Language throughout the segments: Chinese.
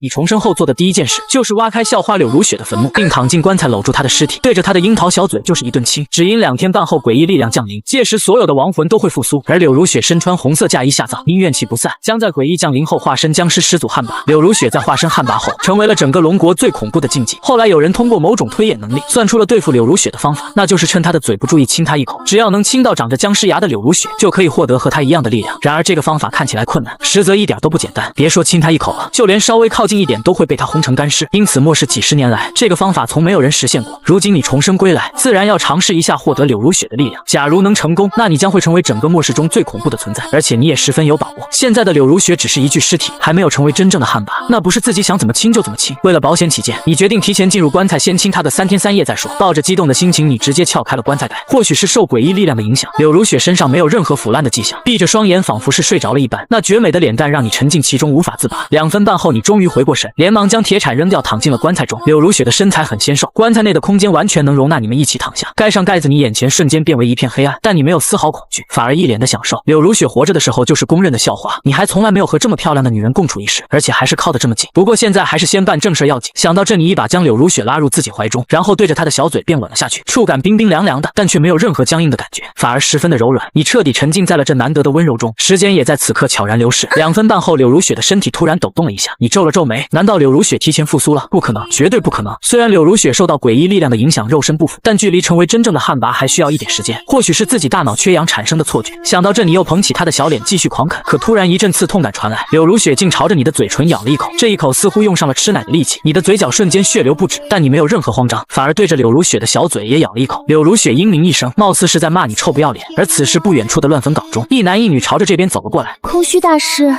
你重生后做的第一件事就是挖开校花柳如雪的坟墓，并躺进棺材搂住她的尸体，对着她的樱桃小嘴就是一顿亲。只因2天半后诡异力量降临，届时所有的亡魂都会复苏，而柳如雪身穿红色嫁衣下葬，因怨气不散，将在诡异降临后化身僵尸始祖汉魃。柳如雪在化身汉魃后，成为了整个龙国最恐怖的禁忌。后来有人通过某种推演能力，算出了对付柳如雪的方法，那就是趁她的嘴不注意亲她一口，只要能亲到长着僵尸牙的柳如雪，就可以获得和她一样的力量。然而这个方法看起来困难，实则一点都不简单。别说亲她一口了，就连稍微靠近一点都会被她轰成干尸。因此末世几十年来，这个方法从没有人实现过。如今你重生归来，自然要尝试一下获得柳如雪的力量。假如能成功，那你将会成为整个末世中最恐怖的存在，而且你也十分有把握。现在的柳如雪只是一具尸体，还没有成为真正的汉魃，那不是自己想怎么亲就怎么亲。为了保险起见，你决定提前进入棺材，先亲她的3天3夜再说。抱着激动的心情，你直接撬开了棺材盖。或许是受诡异力量的影响，柳如雪身上没有任何腐烂的迹象，闭着双眼，仿佛是睡着了一般。那绝美的脸蛋让你沉浸其中无法自拔。2分半后，你终于回过神，连忙将铁铲扔掉，躺进了棺材中。柳如雪的身材很纤瘦，棺材内的空间完全能容纳你们一起躺下。盖上盖子，你眼前瞬间变为一片黑暗，但你没有丝毫恐惧，反而一脸的享受。柳如雪活着的时候就是公认的校花，你还从来没有和这么漂亮的女人共处一室，而且还是靠得这么近。不过现在还是先办正事要紧。想到这，你一把将柳如雪拉入自己怀中，然后对着她的小嘴便吻了下去，触感冰冰凉凉的，但却没有任何僵硬的感觉，反而十分的柔软。你彻底沉浸在了这难得的温柔中，时间也在此刻悄然流逝。2分半后，柳如雪的身体突然抖动了一下，你皱了皱眉，难道柳如雪提前复苏了？不可能，绝对不可能。虽然柳如雪受到诡异力量的影响，肉身不腐，但距离成为真正的汉魃还需要一点时间，或许是自己大脑缺氧产生的错觉。想到这，你又捧起她的小脸继续狂啃，可突然一阵刺痛感传来，柳如雪竟朝着你的嘴唇咬了一口，这一口似乎用上了吃奶的力气，你的嘴角瞬间血流不止，但你没有任何慌张，反而对着柳如雪的小嘴也咬了一口。柳如雪嘤咛一声，貌似是在骂你臭不要脸。而此时不远处的乱坟岗中，一男一女朝着这边走了过来。空虚大师，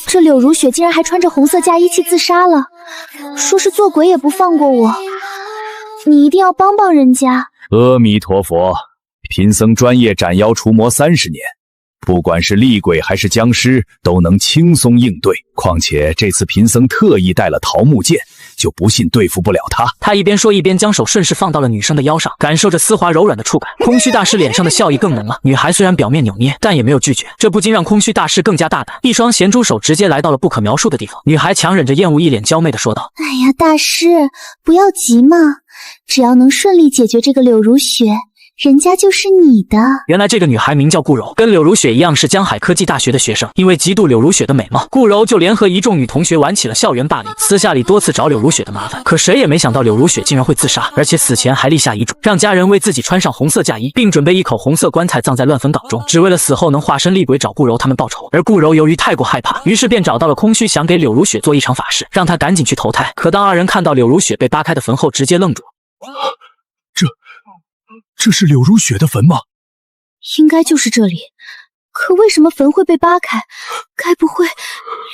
这柳如雪竟然还穿着红色嫁衣去自杀了，说是做鬼也不放过我，你一定要帮帮人家。阿弥陀佛，贫僧专业斩妖除魔30年，不管是厉鬼还是僵尸都能轻松应对，况且这次贫僧特意带了桃木剑，就不信对付不了他。他一边说一边将手顺势放到了女生的腰上，感受着丝滑柔软的触感。空虚大师脸上的笑意更浓了，女孩虽然表面扭捏，但也没有拒绝，这不禁让空虚大师更加大胆，一双咸猪手直接来到了不可描述的地方。女孩强忍着厌恶，一脸娇媚地说道：哎呀，大师不要急嘛，只要能顺利解决这个柳如雪，人家就是你的。原来这个女孩名叫顾柔，跟柳如雪一样是江海科技大学的学生。因为嫉妒柳如雪的美貌，顾柔就联合一众女同学玩起了校园霸凌，私下里多次找柳如雪的麻烦。可谁也没想到柳如雪竟然会自杀，而且死前还立下遗嘱，让家人为自己穿上红色嫁衣，并准备一口红色棺材葬在乱坟岗中，只为了死后能化身厉鬼找顾柔他们报仇。而顾柔由于太过害怕，于是便找到了空虚，想给柳如雪做一场法事，让她赶紧去投胎。可当二人看到柳如雪被扒开的坟后，直接愣住了。这是柳如雪的坟吗？应该就是这里，可为什么坟会被扒开？该不会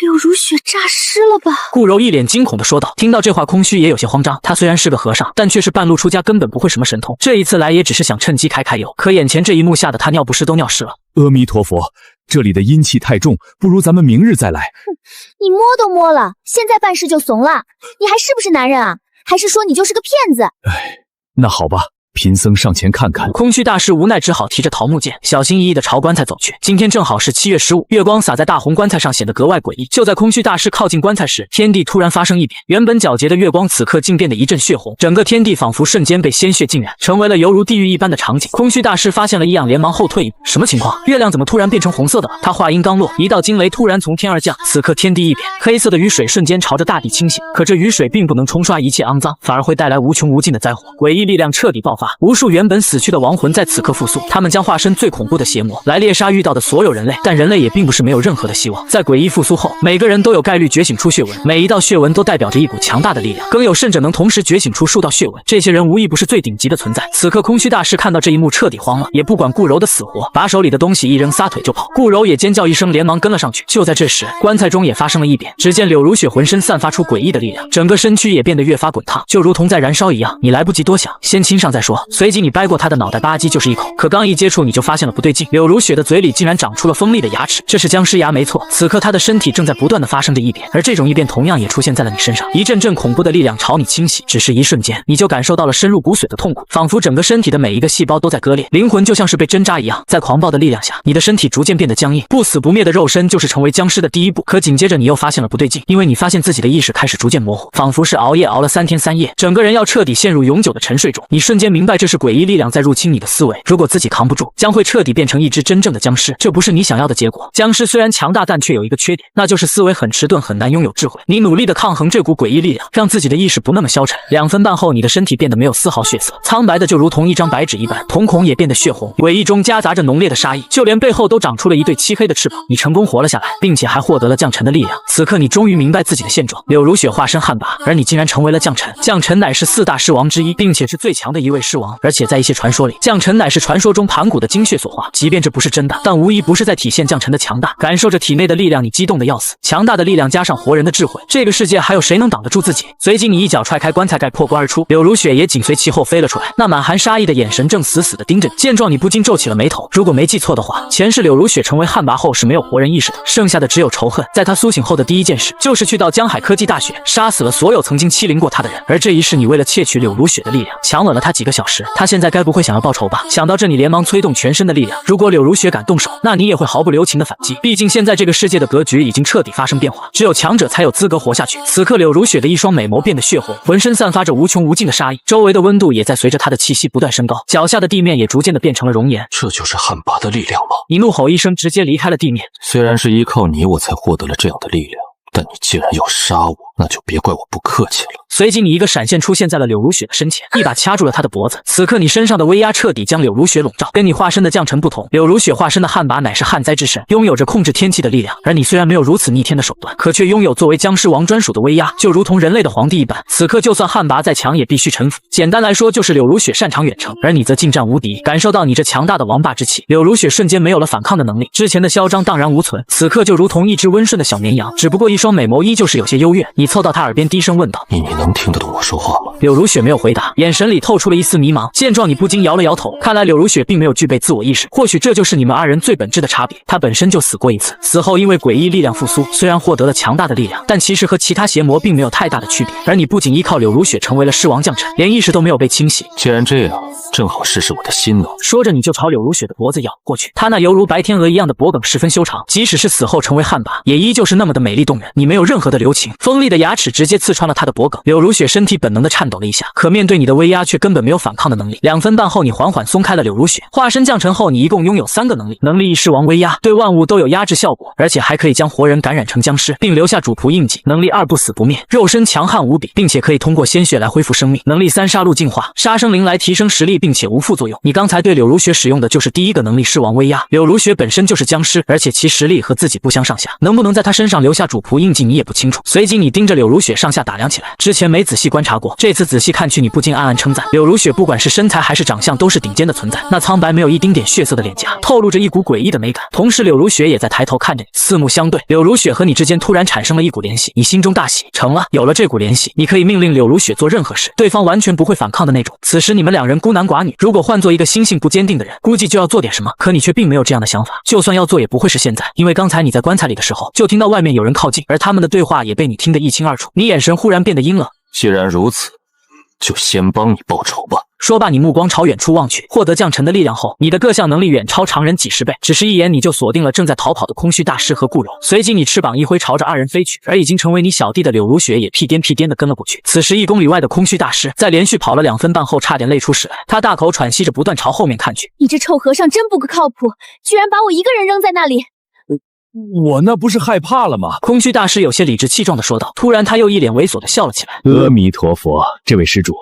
柳如雪诈尸了吧？顾柔一脸惊恐地说道。听到这话，空虚也有些慌张。他虽然是个和尚，但却是半路出家，根本不会什么神通。这一次来也只是想趁机揩揩油，可眼前这一幕吓得他尿不湿都尿湿了。阿弥陀佛，这里的阴气太重，不如咱们明日再来。哼，你摸都摸了，现在办事就怂了？你还是不是男人啊？还是说你就是个骗子？哎，那好吧，贫僧上前看看。空虚大师无奈只好提着桃木剑，小心翼翼地朝棺材走去。今天正好是7月15，月光洒在大红棺材上，显得格外诡异。就在空虚大师靠近棺材时，天地突然发生异变，原本皎洁的月光此刻竟变得一阵血红，整个天地仿佛瞬间被鲜血浸染，成为了犹如地狱一般的场景。空虚大师发现了异样，连忙后退一步。什么情况？月亮怎么突然变成红色的了？他话音刚落，一道惊雷突然从天而降，此刻天地一变，黑色的雨水瞬间朝着大地倾泻。可这雨水并不能冲刷一切肮脏，反而会带来无穷无尽的灾祸。诡异力量彻底爆发，无数原本死去的亡魂在此刻复苏，他们将化身最恐怖的邪魔来猎杀遇到的所有人类。但人类也并不是没有任何的希望，在诡异复苏后，每个人都有概率觉醒出血纹，每一道血纹都代表着一股强大的力量，更有甚者能同时觉醒出数道血纹。这些人无一不是最顶级的存在。此刻空虚大师看到这一幕彻底慌了，也不管顾柔的死活，把手里的东西一扔，撒腿就跑。顾柔也尖叫一声，连忙跟了上去。就在这时，棺材中也发生了异变，只见柳如雪浑身散发出诡异的力量，整个身躯也变得越发滚烫，就如同在燃烧一样。你来不及多想，先亲上再说。说。随即你掰过他的脑袋，吧唧就是一口。可刚一接触，你就发现了不对劲，柳如雪的嘴里竟然长出了锋利的牙齿，这是僵尸牙没错。此刻她的身体正在不断的发生着异变，而这种异变同样也出现在了你身上。一阵阵恐怖的力量朝你侵袭，只是一瞬间，你就感受到了深入骨髓的痛苦，仿佛整个身体的每一个细胞都在割裂，灵魂就像是被针扎一样。在狂暴的力量下，你的身体逐渐变得僵硬，不死不灭的肉身就是成为僵尸的第一步。可紧接着你又发现了不对劲，因为你发现自己的意识开始逐渐模糊，仿佛是熬夜熬了3天3夜，整个人要彻底陷入永久的沉睡中。你瞬间明白这是诡异力量在入侵你的思维，如果自己扛不住，将会彻底变成一只真正的僵尸，这不是你想要的结果。僵尸虽然强大，但却有一个缺点，那就是思维很迟钝，很难拥有智慧。你努力的抗衡这股诡异力量，让自己的意识不那么消沉。2分半后，你的身体变得没有丝毫血色，苍白的就如同一张白纸一般，瞳孔也变得血红，诡异中夹杂着浓烈的杀意，就连背后都长出了一对漆黑的翅膀。你成功活了下来，并且还获得了降臣的力量。此刻你终于明白自己的现状，柳如雪化身旱魃，而你竟然成为了降臣。降臣乃是4大尸王之一，并且是最强的一位尸王，而且在一些传说里，降臣乃是传说中盘古的精血所化。即便这不是真的，但无疑不是在体现降臣的强大。感受着体内的力量，你激动的要死。强大的力量加上活人的智慧，这个世界还有谁能挡得住自己？随即你一脚踹开棺材盖，破棺而出，柳如雪也紧随其后飞了出来，那满含杀意的眼神正死死地盯着你。见状，你不禁皱起了眉头。如果没记错的话，前世柳如雪成为旱魃后是没有活人意识的，剩下的只有仇恨。在她苏醒后的第一件事，就是去到江海科技大学，杀死了所有曾经欺凌过她的人。而这一世，你为了窃取柳如雪的力量，强吻了她几个小时。她现在该不会想要报仇吧？想到这，你连忙催动全身的力量。如果柳如雪敢动手，那你也会毫不留情的反击。毕竟现在这个世界的格局已经彻底发生变化，只有强者才有资格活下去。此刻，柳如雪的一双美眸变得血红，浑身散发着无穷无尽的杀意，周围的温度也在随着她的气息不断升高，脚下的地面也逐渐的变成了熔岩。这就是旱魃的力量吗？你怒吼一声，直接离开了地面。虽然是依靠你我才获得了这样的力量，但你既然要杀我，那就别怪我不客气了。随即你一个闪现出现在了柳如雪的身前，一把掐住了她的脖子。此刻你身上的威压彻底将柳如雪笼罩。跟你化身的降臣不同，柳如雪化身的旱魃乃是旱灾之神，拥有着控制天气的力量，而你虽然没有如此逆天的手段，可却拥有作为僵尸王专属的威压，就如同人类的皇帝一般。此刻就算旱魃再强也必须臣服。简单来说，就是柳如雪擅长远程，而你则近战无敌。感受到你这强大的王霸之气，柳如雪瞬间没有了反抗的能力，之前的嚣张荡然无存，此刻就如同一只温顺的小绵羊，只不过一双美眸依旧是有些幽怨。你凑到她耳边低声问道：你能听得懂我说话吗？柳如雪没有回答，眼神里透出了一丝迷茫。见状，你不禁摇了摇头，看来柳如雪并没有具备自我意识，或许这就是你们2人最本质的差别。她本身就死过一次，死后因为诡异力量复苏，虽然获得了强大的力量，但其实和其他邪魔并没有太大的区别。而你不仅依靠柳如雪成为了尸王降臣，连意识都没有被清洗。既然这样，正好试试我的心呢。说着，你就朝柳如雪的脖子咬过去。她那犹如白天鹅一样的脖梗十分修长，即使是死后成为旱魃，也依旧是那么的美丽动人。你没有任何的留情，锋利的牙齿直接刺穿了她的脖梗。柳如雪身体本能的颤抖了一下，可面对你的威压却根本没有反抗的能力。2分半后，你缓缓松开了柳如雪。化身降臣后，你一共拥有3个能力：能力一，尸王威压，对万物都有压制效果，而且还可以将活人感染成僵尸，并留下主仆印记；能力2，不死不灭，肉身强悍无比，并且可以通过鲜血来恢复生命；能力3，杀戮净化，杀生灵来提升实力，并且无副作用。你刚才对柳如雪使用的就是第1个能力，尸王威压。柳如雪本身就是僵尸，而且其实力和自己不相上下，能不能在她身上留下主仆印记你也不清楚。随即你盯着柳如雪上下打量起来，之前没仔细观察过，这次仔细看去，你不禁暗暗称赞，柳如雪不管是身材还是长相都是顶尖的存在。那苍白没有一丁点血色的脸颊，透露着一股诡异的美感。同时柳如雪也在抬头看着你，四目相对。柳如雪和你之间突然产生了一股联系，你心中大喜，成了，有了这股联系，你可以命令柳如雪做任何事，对方完全不会反抗的那种。此时你们2人孤男寡女，如果换做一个心性不坚定的人，估计就要做点什么，可你却并没有这样的想法，就算要做也不会是现在，因为刚才你在棺材里的时候就听到外面有人靠近，而他们的对话也被你听得一清二楚。你眼神忽然变得阴冷，既然如此，就先帮你报仇吧。说罢，你目光朝远处望去。获得降臣的力量后，你的各项能力远超常人几十倍，只是一眼你就锁定了正在逃跑的空虚大师和顾柔。随即你翅膀一挥，朝着2人飞去，而已经成为你小弟的柳如雪也屁颠屁颠地跟了过去。此时1公里外的空虚大师在连续跑了2分半后差点累出屎来，他大口喘息着不断朝后面看去。你这臭和尚真不可靠谱，居然把我一个人扔在那里。我那不是害怕了吗？空虚大师有些理直气壮地说道。突然他又一脸猥琐地笑了起来。阿弥陀佛，这位施主，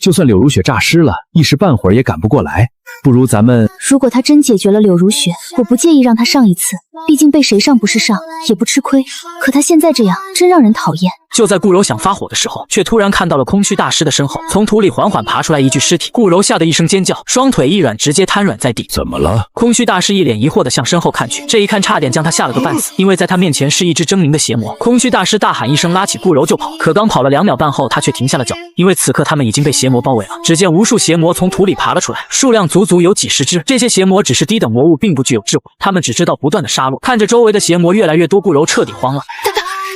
就算柳如雪诈尸了，一时半会儿也赶不过来。不如咱们……如果他真解决了柳如雪，我不介意让他上一次，毕竟被谁上不是上，也不吃亏。可他现在这样，真让人讨厌。就在顾柔想发火的时候，却突然看到了空虚大师的身后，从土里缓缓爬出来一具尸体。顾柔吓得一声尖叫，双腿一软，直接瘫软在地。怎么了？空虚大师一脸疑惑地向身后看去，这一看差点将他吓了个半死，因为在他面前是一只狰狞的邪魔。空虚大师大喊一声，拉起顾柔就跑，可刚跑了2秒半后，他却停下了脚，因为此刻他们已经被邪魔包围了。只见无数邪魔从土里爬了出来，数量足足有几十只。这些邪魔只是低等魔物，并不具有智慧，他们只知道不断的杀戮。看着周围的邪魔越来越多，顾柔彻底慌了。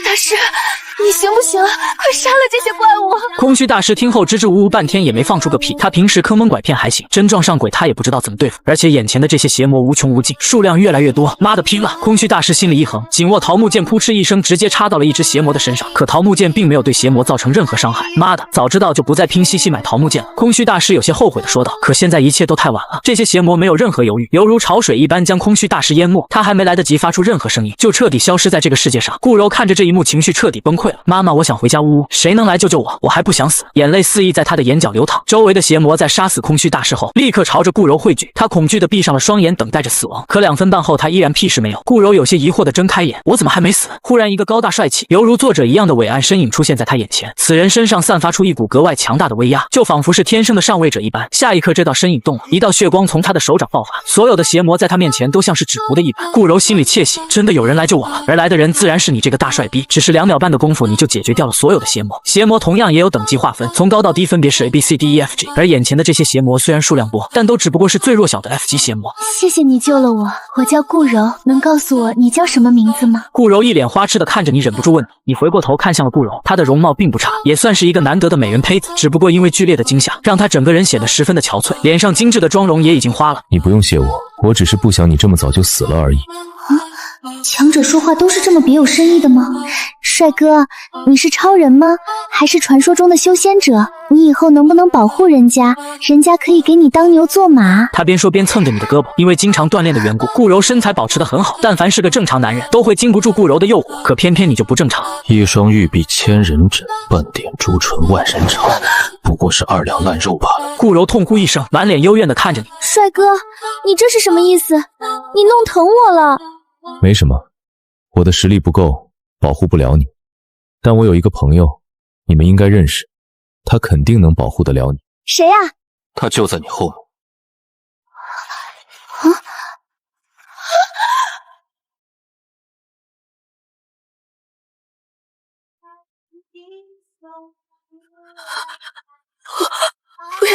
大师，你行不行？快杀了这些怪物！空虚大师听后支支吾吾半天也没放出个屁。他平时坑蒙拐骗还行，真撞上鬼他也不知道怎么对付，而且眼前的这些邪魔无穷无尽，数量越来越多。妈的，拼了！空虚大师心里一横，紧握桃木剑，扑哧一声直接插到了一只邪魔的身上。可桃木剑并没有对邪魔造成任何伤害。妈的，早知道就不再拼西西买桃木剑了。空虚大师有些后悔的说道。可现在一切都太晚了，这些邪魔没有任何犹豫，犹如潮水一般将空虚大师淹没。他还没来得及发出任何声音，就彻底消失在这个世界上。顾柔看着这一幕，情绪彻底崩溃了。妈妈，我想回家，呜呜，谁能来救救我？我还不想死！眼泪肆意在他的眼角流淌。周围的邪魔在杀死空虚大师后，立刻朝着顾柔汇聚。他恐惧地闭上了双眼，等待着死亡。可2分半后，他依然屁事没有。顾柔有些疑惑地睁开眼，我怎么还没死？忽然，一个高大帅气、犹如作者一样的伟岸身影出现在他眼前。此人身上散发出一股格外强大的威压，就仿佛是天生的上位者一般。下一刻，这道身影动了，一道血光从他的手掌爆发，所有的邪魔在他面前都像是纸糊的一般。顾柔心里窃喜，真的有人来救我了。而来的人自然是你这个大帅逼，只是2秒半的功夫，你就解决掉了所有的邪魔。邪魔同样也有等级划分，从高到低分别是 A、B、C、D、E、F、G。而眼前的这些邪魔虽然数量多，但都只不过是最弱小的 F 级邪魔。谢谢你救了我，我叫顾柔，能告诉我你叫什么名字吗？顾柔一脸花痴的看着你，忍不住问道。你回过头看向了顾柔，她的容貌并不差，也算是一个难得的美人胚子，只不过因为剧烈的惊吓，让她整个人显得十分的憔悴，脸上精致的妆容也已经花了。你不用谢我，我只是不想你这么早就死了而已。强者说话都是这么别有深意的吗？帅哥，你是超人吗？还是传说中的修仙者？你以后能不能保护人家？人家可以给你当牛做马。他边说边蹭着你的胳膊，因为经常锻炼的缘故，顾柔身材保持得很好。但凡是个正常男人，都会经不住顾柔的诱惑，可偏偏你就不正常。一双玉臂千人枕，半点朱唇万人尝，不过是2两烂肉罢了。顾柔痛呼一声，满脸幽怨地看着你。帅哥，你这是什么意思？你弄疼我了。没什么，我的实力不够，保护不了你。但我有一个朋友，你们应该认识，他肯定能保护得了你。谁啊？他就在你后面。不要！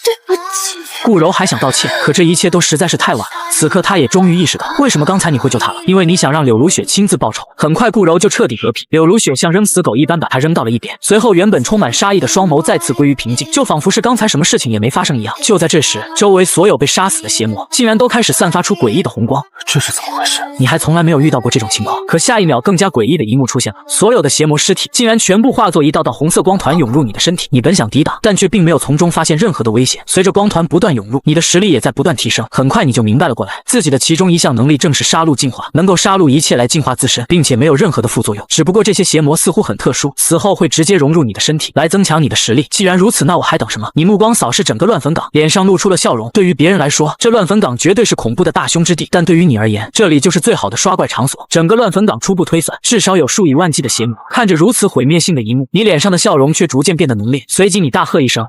对不起。顾柔还想道歉，可这一切都实在是太晚了。此刻他也终于意识到，为什么刚才你会救他了，因为你想让柳如雪亲自报仇。很快顾柔就彻底嗝屁，柳如雪像扔死狗一般把他扔到了一边，随后原本充满杀意的双眸再次归于平静，就仿佛是刚才什么事情也没发生一样。就在这时，周围所有被杀死的邪魔竟然都开始散发出诡异的红光。这是怎么回事？你还从来没有遇到过这种情况。可下一秒，更加诡异的一幕出现了，所有的邪魔尸体竟然全部化作一道道红色光团涌入你的身体。你本想抵挡，但却并没有从中发现任何的危险。随着光团不断涌入，你的实力也在不断提升。很快你就明白了过来，自己的其中一项能力正是杀戮进化，能够杀戮一切来净化自身，并且没有任何的副作用。只不过这些邪魔似乎很特殊，死后会直接融入你的身体，来增强你的实力。既然如此，那我还等什么？你目光扫视整个乱坟岗，脸上露出了笑容。对于别人来说，这乱坟岗绝对是恐怖的大凶之地，但对于你而言，这里就是最好的刷怪场所。整个乱坟岗初步推算，至少有数以万计的邪魔。看着如此毁灭性的一幕，你脸上的笑容却逐渐变得浓烈。随即你大喝一声，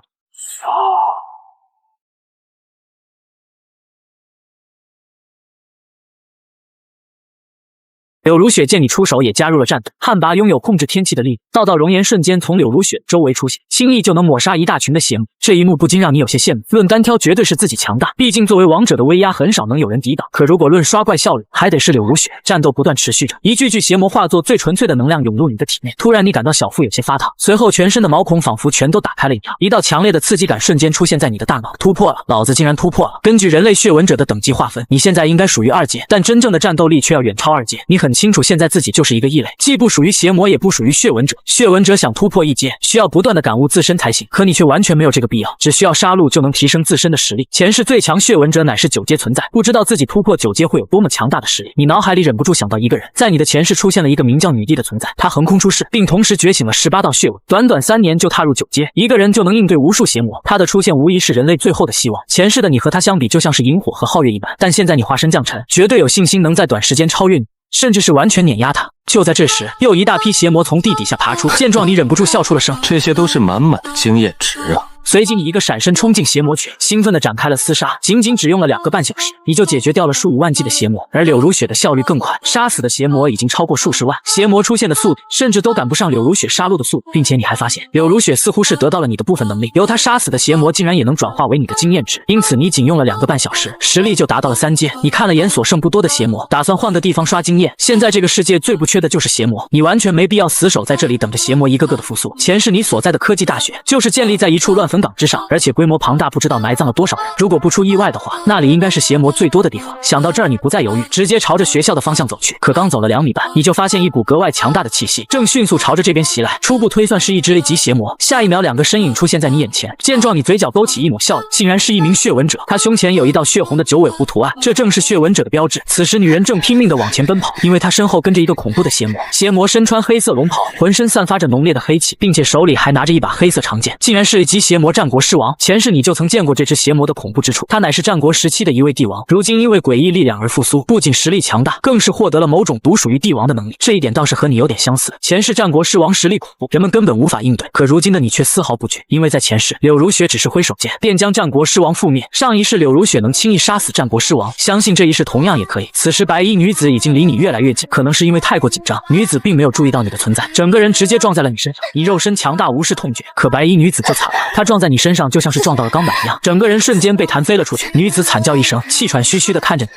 柳如雪见你出手，也加入了战队。旱魃拥有控制天气的力量，道道熔岩瞬间从柳如雪周围出现，轻易就能抹杀一大群的邪魔。这一幕不禁让你有些羡慕。论单挑，绝对是自己强大，毕竟作为王者的威压，很少能有人抵挡。可如果论刷怪效率，还得是柳如雪。战斗不断持续着，一具具邪魔化作最纯粹的能量涌入你的体内。突然，你感到小腹有些发烫，随后全身的毛孔仿佛全都打开了一样，一道强烈的刺激感瞬间出现在你的大脑。突破了，老子竟然突破了！根据人类血纹者的等级划分，你现在应该属于2阶，但真正的战斗力却要远超2阶。你很很清楚，现在自己就是一个异类，既不属于邪魔，也不属于血纹者。血纹者想突破一阶，需要不断的感悟自身才行，可你却完全没有这个必要，只需要杀戮就能提升自身的实力。前世最强血纹者乃是9阶存在，不知道自己突破9阶会有多么强大的实力。你脑海里忍不住想到一个人，在你的前世出现了一个名叫女帝的存在，她横空出世，并同时觉醒了18道血纹，短短3年就踏入9阶，一个人就能应对无数邪魔。她的出现无疑是人类最后的希望。前世的你和她相比，就像是萤火和皓月一般，但现在你化身降尘，绝对有信心能在短时间超越你，甚至是完全碾压他。就在这时，又一大批邪魔从地底下爬出，见状你忍不住笑出了声，这些都是满满的经验值啊！随即你一个闪身冲进邪魔群，兴奋地展开了厮杀，仅只用了2个半小时，你就解决掉了数以万计的邪魔。而柳如雪的效率更快，杀死的邪魔已经超过数十万，邪魔出现的速度甚至都赶不上柳如雪杀戮的速度，并且你还发现柳如雪似乎是得到了你的部分能力，由她杀死的邪魔竟然也能转化为你的经验值，因此你仅用了2个半小时，实力就达到了3阶。你看了眼所剩不多的邪魔，打算换个地方刷经验。现在这个世界最不缺的就是邪魔，你完全没必要死守在这里等着邪魔一个个的复苏。前世你所在的科技大学就是建立在一处乱坟岗之上，而且规模庞大，不知道埋葬了多少人。如果不出意外的话，那里应该是邪魔最多的地方。想到这儿，你不再犹豫，直接朝着学校的方向走去。可刚走了2米半，你就发现一股格外强大的气息正迅速朝着这边袭来，初步推算是一只雷级邪魔。下一秒，2个身影出现在你眼前。见状，你嘴角勾起一抹笑意，竟然是一名血纹者。他胸前有一道血红的9尾狐图案，这正是血纹者的标志。此时，女人正拼命地往前奔跑，因为她身后跟着一个恐怖的邪魔。邪魔身穿黑色龙袍，浑身散发着浓烈的黑气，并且手里还拿着一把黑色长剑，竟然是一级邪魔战国狮王。前世你就曾见过这只邪魔的恐怖之处，他乃是战国时期的一位帝王，如今因为诡异力量而复苏，不仅实力强大，更是获得了某种独属于帝王的能力。这一点倒是和你有点相似。前世战国狮王实力恐怖，人们根本无法应对，可如今的你却丝毫不惧，因为在前世柳如雪只是挥手间便将战国狮王覆灭，上一世柳如雪能轻易杀死战国狮王，相信这一世同样也可以。此时白衣女子已经离你越来越近，可能是因为太过紧张，女子并没有注意到你的存在，整个人直接撞在了你身上。你肉身强大无视痛觉，可白衣女子就惨了，她撞在你身上就像是撞到了钢板一样，整个人瞬间被弹飞了出去。女子惨叫一声，气喘吁吁地看着你，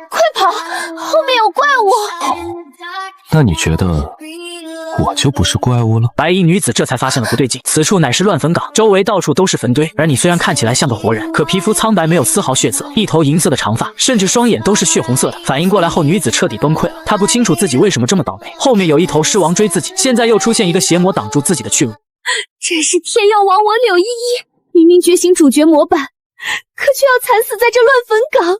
快跑，后面有怪物！那你觉得我就不是怪物了？白衣女子这才发现了不对劲，此处乃是乱坟岗，周围到处都是坟堆，而你虽然看起来像个活人，可皮肤苍白，没有丝毫血色，一头银色的长发，甚至双眼都是血红色的。反应过来后，女子彻底崩溃了，她不清楚自己为什么这么倒霉，后面有一头狮王追自己，现在又出现一个邪魔挡住自己的去路。真是天要亡我柳依依，明明觉醒主角模板，可却要惨死在这乱坟岗，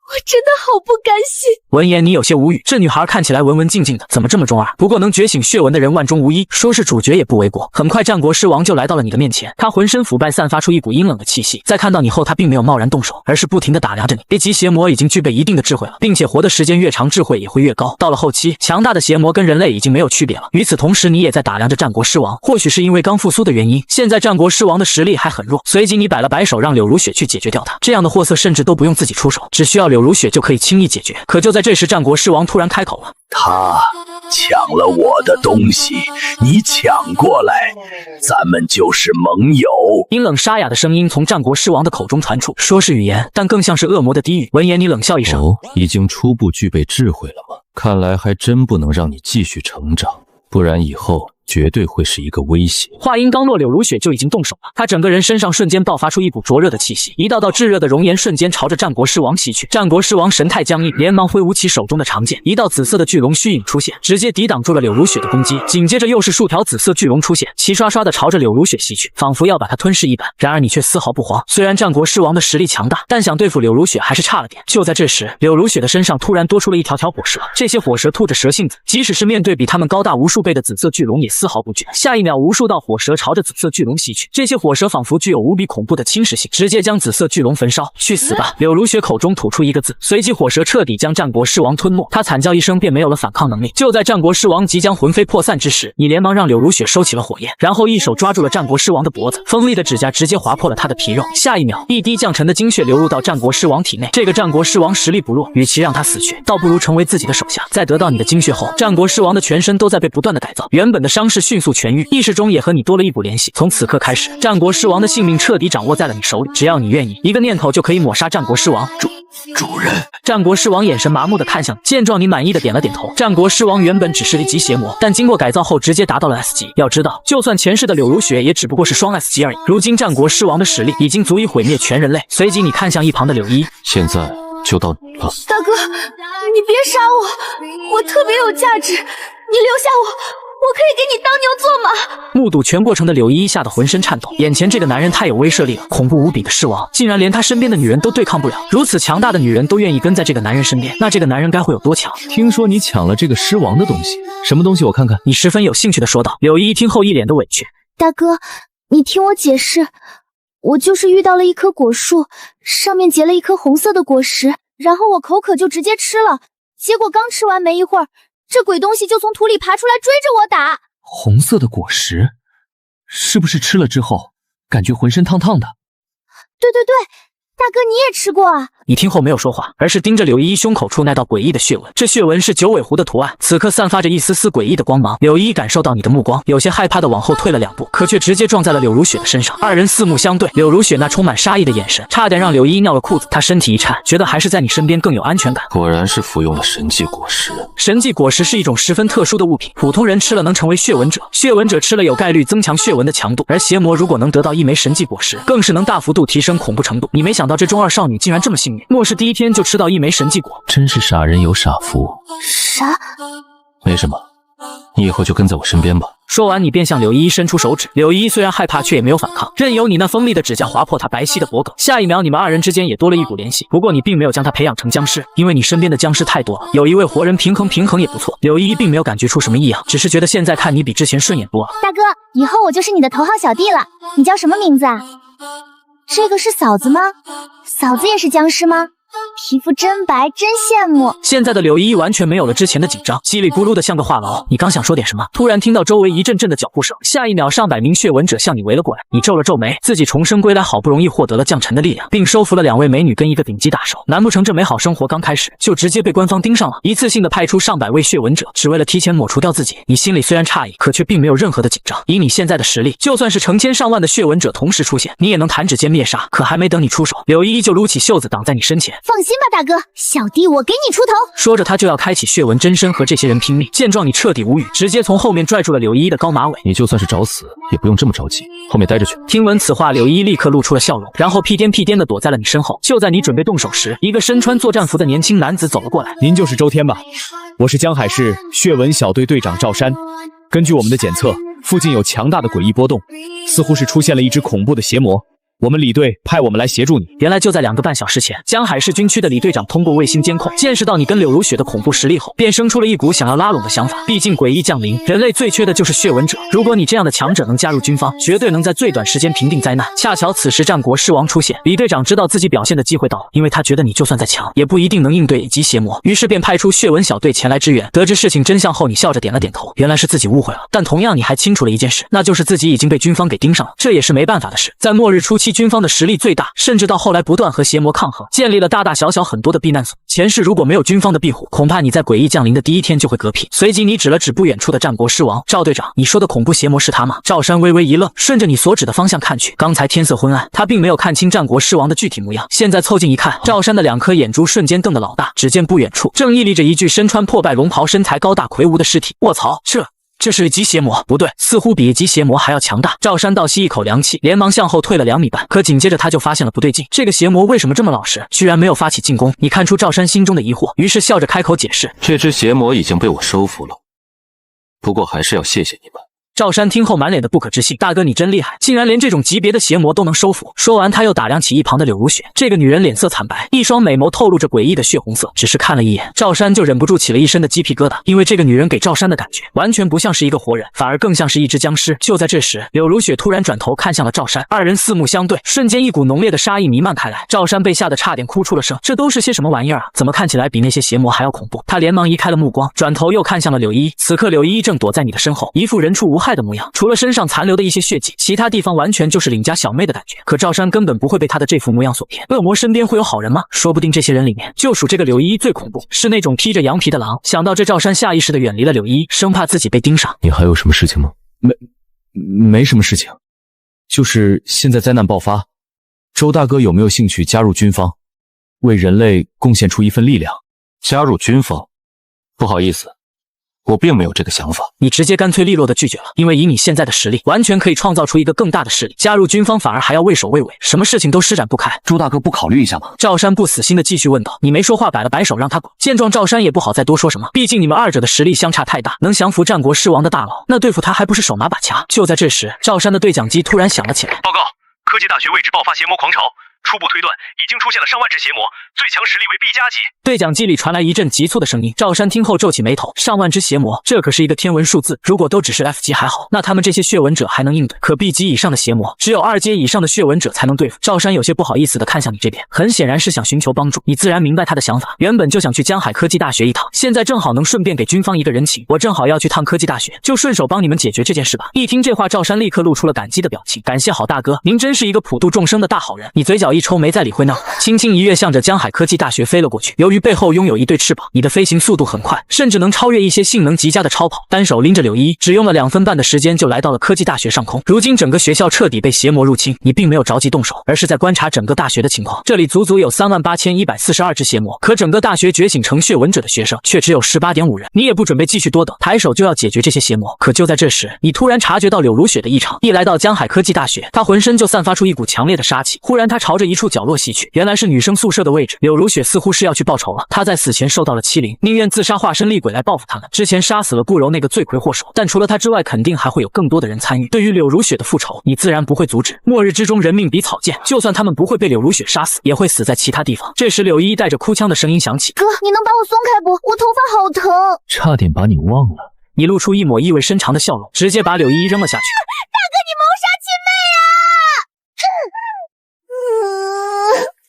我真的好不甘心。闻言，你有些无语，这女孩看起来文文静静的，怎么这么中二？不过能觉醒血纹的人万中无一，说是主角也不为过。很快，战国狮王就来到了你的面前，他浑身腐败，散发出一股阴冷的气息。在看到你后，他并没有贸然动手，而是不停地打量着你。A级邪魔已经具备一定的智慧了，并且活的时间越长，智慧也会越高。到了后期，强大的邪魔跟人类已经没有区别了。与此同时，你也在打量着战国狮王，或许是因为刚复苏的原因，现在战国狮王的实力还很弱。随即，你摆了摆手，让柳如雪去解决掉他。这样的货色甚至都不用自己出手，只需要柳如雪就可以轻易解决。可就在这时，战国狮王突然开口了：“他抢了我的东西，你抢过来，咱们就是盟友。”阴冷沙哑的声音从战国狮王的口中传出，说是语言，但更像是恶魔的低语。闻言，你冷笑一声：“哦，已经初步具备智慧了吗？看来还真不能让你继续成长，不然以后绝对会是一个威胁。”话音刚落，柳如雪就已经动手了，她整个人身上瞬间爆发出一股灼热的气息，一道道炙热的熔岩瞬间朝着战国狮王袭去。战国狮王神态僵硬，连忙挥舞起手中的长剑，一道紫色的巨龙虚影出现，直接抵挡住了柳如雪的攻击。紧接着又是数条紫色巨龙出现，齐刷刷的朝着柳如雪袭去，仿佛要把她吞噬一般。然而你却丝毫不慌，虽然战国狮王的实力强大，但想对付柳如雪还是差了点。就在这时，柳如雪的身上突然多出了一条条火蛇，这些火蛇吐着蛇信子，即使是面对比他们高大无数倍的紫色巨龙也丝毫不惧。下一秒，无数道火蛇朝着紫色巨龙袭去，这些火蛇仿佛具有无比恐怖的侵蚀性，直接将紫色巨龙焚烧。去死吧！柳如雪口中吐出一个字，随即火蛇彻底将战国狮王吞没，他惨叫一声便没有了反抗能力。就在战国狮王即将魂飞魄散之时，你连忙让柳如雪收起了火焰，然后一手抓住了战国狮王的脖子，锋利的指甲直接划破了他的皮肉。下一秒，一滴降沉的精血流入到战国狮王体内。这个战国狮王实力不弱，与其让他死去，倒不如成为自己的手下。在得到你的精血后，战国狮王的全身都在被不断的改造，原本的伤势迅速痊愈，意识中也和你多了一股联系。从此刻开始，战国狮王的性命彻底掌握在了你手里，只要你愿意，一个念头就可以抹杀战国狮王。主人，战国狮王眼神麻木的看向你，见状你满意的点了点头。战国狮王原本只是1级邪魔，但经过改造后直接达到了 S 级。要知道，就算前世的柳如雪也只不过是双 S 级而已，如今战国狮王的实力已经足以毁灭全人类。随即你看向一旁的柳依，现在就到你了。大哥，你别杀我，我特别有价值，你留下我可以给你当牛做马。目睹全过程的柳依依吓得浑身颤抖，眼前这个男人太有威慑力了，恐怖无比的狮王，竟然连他身边的女人都对抗不了，如此强大的女人都愿意跟在这个男人身边，那这个男人该会有多强？听说你抢了这个狮王的东西，什么东西？我看看。你十分有兴趣的说道。柳依依听后一脸的委屈，大哥，你听我解释，我就是遇到了一棵果树，上面结了一颗红色的果实，然后我口渴就直接吃了，结果刚吃完没一会儿，这鬼东西就从土里爬出来追着我打。红色的果实，是不是吃了之后感觉浑身烫烫的？对，大哥你也吃过啊？你听后没有说话，而是盯着柳依依胸口处那道诡异的血纹。这血纹是九尾狐的图案，此刻散发着一丝丝诡异的光芒。柳依依感受到你的目光，有些害怕的往后退了2步，可却直接撞在了柳如雪的身上。二人四目相对，柳如雪那充满杀意的眼神，差点让柳依依尿了裤子。她身体一颤，觉得还是在你身边更有安全感。果然是服用了神迹果实。神迹果实是一种十分特殊的物品，普通人吃了能成为血纹者，血纹者吃了有概率增强血纹的强度，而邪魔如果能得到一枚神迹果实，更是能大幅度提升恐怖程度。你没想到这中二少女竟然这么幸运，末世第一天就吃到一枚神迹果，真是傻人有傻福。啥？没什么，你以后就跟在我身边吧。说完，你便向柳依依伸出手指。柳依依虽然害怕，却也没有反抗，任由你那锋利的指甲划破她白皙的脖颈。下一秒，你们二人之间也多了一股联系。不过你并没有将她培养成僵尸，因为你身边的僵尸太多了，有一位活人平衡也不错。柳依依并没有感觉出什么异样，只是觉得现在看你比之前顺眼多了。大哥，以后我就是你的头号小弟了。你叫什么名字啊？这个是嫂子吗？嫂子也是僵尸吗？皮肤真白，真羡慕。现在的柳依依完全没有了之前的紧张，叽里咕噜的像个话痨。你刚想说点什么，突然听到周围一阵阵的脚步声，下一秒上百名血纹者向你围了过来。你皱了皱眉，自己重生归来，好不容易获得了降臣的力量，并收服了2位美女跟一个顶级大手，难不成这美好生活刚开始就直接被官方盯上了？一次性的派出上百位血纹者，只为了提前抹除掉自己。你心里虽然诧异，可却并没有任何的紧张。以你现在的实力，就算是成千上万的血纹者同时出现，你也能弹指间灭杀。可还没等你出手，柳依依就撸起袖子挡在你身前。放心吧，大哥，小弟我给你出头。说着，他就要开启血纹真身和这些人拼命。见状，你彻底无语，直接从后面拽住了柳依依的高马尾。你就算是找死，也不用这么着急，后面待着去。听闻此话，柳依依立刻露出了笑容，然后屁颠的躲在了你身后。就在你准备动手时，一个身穿作战服的年轻男子走了过来。您就是周天吧？我是江海市血纹小队队长赵山。根据我们的检测，附近有强大的诡异波动，似乎是出现了一只恐怖的邪魔。我们李队派我们来协助你。原来就在2个半小时前，江海市军区的李队长通过卫星监控，见识到你跟柳如雪的恐怖实力后，便生出了一股想要拉拢的想法。毕竟诡异降临，人类最缺的就是血纹者。如果你这样的强者能加入军方，绝对能在最短时间平定灾难。恰巧此时战国狮王出现，李队长知道自己表现的机会到了，因为他觉得你就算再强，也不一定能应对以及邪魔，于是便派出血纹小队前来支援。得知事情真相后，你笑着点了点头，原来是自己误会了。但同样你还清楚了一件事，那就是自己已经被军方给盯上了，这也是没办法的事。在末日初期，军方的实力最大，甚至到后来不断和邪魔抗衡，建立了大大小小很多的避难所。前世如果没有军方的庇护，恐怕你在诡异降临的第一天就会嗝屁。随即你指了指不远处的战国狮王。赵队长，你说的恐怖邪魔是他吗？赵山微微一愣，顺着你所指的方向看去，刚才天色昏暗，他并没有看清战国狮王的具体模样。现在凑近一看，赵山的2颗眼珠瞬间瞪得老大。只见不远处正屹立着一具身穿破败龙袍、身材高大魁梧的尸体。卧槽，这是一级邪魔？不对，似乎比一级邪魔还要强大。赵山倒吸一口凉气，连忙向后退了2米半。可紧接着他就发现了不对劲，这个邪魔为什么这么老实，居然没有发起进攻？你看出赵山心中的疑惑，于是笑着开口解释：这只邪魔已经被我收服了，不过还是要谢谢你们。赵山听后满脸的不可置信，大哥你真厉害，竟然连这种级别的邪魔都能收服。说完他又打量起一旁的柳如雪，这个女人脸色惨白，一双美眸透露着诡异的血红色，只是看了一眼赵山就忍不住起了一身的鸡皮疙瘩，因为这个女人给赵山的感觉完全不像是一个活人，反而更像是一只僵尸。就在这时，柳如雪突然转头看向了赵山，二人四目相对，瞬间一股浓烈的杀意弥漫开来。赵山被吓得差点哭出了声，这都是些什么玩意儿啊？怎么看起来比那些邪魔还要恐怖？他连忙移开了目光，转头又看向了柳依依。此刻柳依依正躲在你的身后，一副人畜无害的模样，除了身上残留的一些血迹，其他地方完全就是邻家小妹的感觉。可赵山根本不会被他的这副模样所骗。恶魔身边会有好人吗？说不定这些人里面就属这个柳依依最恐怖，是那种披着羊皮的狼。想到这，赵山下意识地远离了柳依依，生怕自己被盯上。你还有什么事情吗？没什么事情，就是现在灾难爆发，周大哥有没有兴趣加入军方，为人类贡献出一份力量？加入军方？不好意思，我并没有这个想法。你直接干脆利落的拒绝了，因为以你现在的实力，完全可以创造出一个更大的势力，加入军方反而还要畏首畏尾，什么事情都施展不开。朱大哥不考虑一下吗？赵山不死心的继续问道。你没说话，摆了摆手让他滚。见状，赵山也不好再多说什么，毕竟你们二者的实力相差太大，能降服战国狮王的大佬，那对付他还不是手拿把掐。就在这时，赵山的对讲机突然响了起来。报告，科技大学位置爆发邪魔狂潮，初步推断已经出现了上万只邪魔，最强实力为 B 加级。对讲机里传来一阵急促的声音，赵山听后皱起眉头，上万只邪魔，这可是一个天文数字，如果都只是 F 级还好，那他们这些血纹者还能应对，可 B 级以上的邪魔，只有2阶以上的血纹者才能对付。赵山有些不好意思的看向你这边，很显然是想寻求帮助，你自然明白他的想法，原本就想去江海科技大学一趟，现在正好能顺便给军方一个人情，我正好要去趟科技大学，就顺手帮你们解决这件事吧。一听这话，赵山立刻露出了感激的表情，感谢好大哥，您真是一个普度众生的大好人。你嘴角一抽，没再理会那，轻轻一跃向着江海科技大学飞了过去。由于背后拥有一对翅膀，你的飞行速度很快，甚至能超越一些性能极佳的超跑。单手拎着柳依依，只用了2分半的时间就来到了科技大学上空。如今整个学校彻底被邪魔入侵，你并没有着急动手，而是在观察整个大学的情况。这里足足有38142只邪魔，可整个大学觉醒成血纹者的学生却只有18.5人。你也不准备继续多等，抬手就要解决这些邪魔。可就在这时，你突然察觉到柳如雪的异常。一来到江海科技大学，她浑身就散发出一股强烈的杀气。忽然，她朝着一处角落袭去，原来是女生宿舍的位置。柳如雪似乎是要去报仇了，她在死前受到了欺凌，宁愿自杀化身厉鬼来报复他们。之前杀死了顾柔那个罪魁祸首，但除了他之外，肯定还会有更多的人参与。对于柳如雪的复仇，你自然不会阻止。末日之中，人命比草芥，就算他们不会被柳如雪杀死，也会死在其他地方。这时，柳依依带着哭腔的声音响起：“哥，你能把我松开不？我头发好疼。”差点把你忘了。你露出一抹意味深长的笑容，直接把柳依依扔了下去。大哥，你谋杀亲妹啊！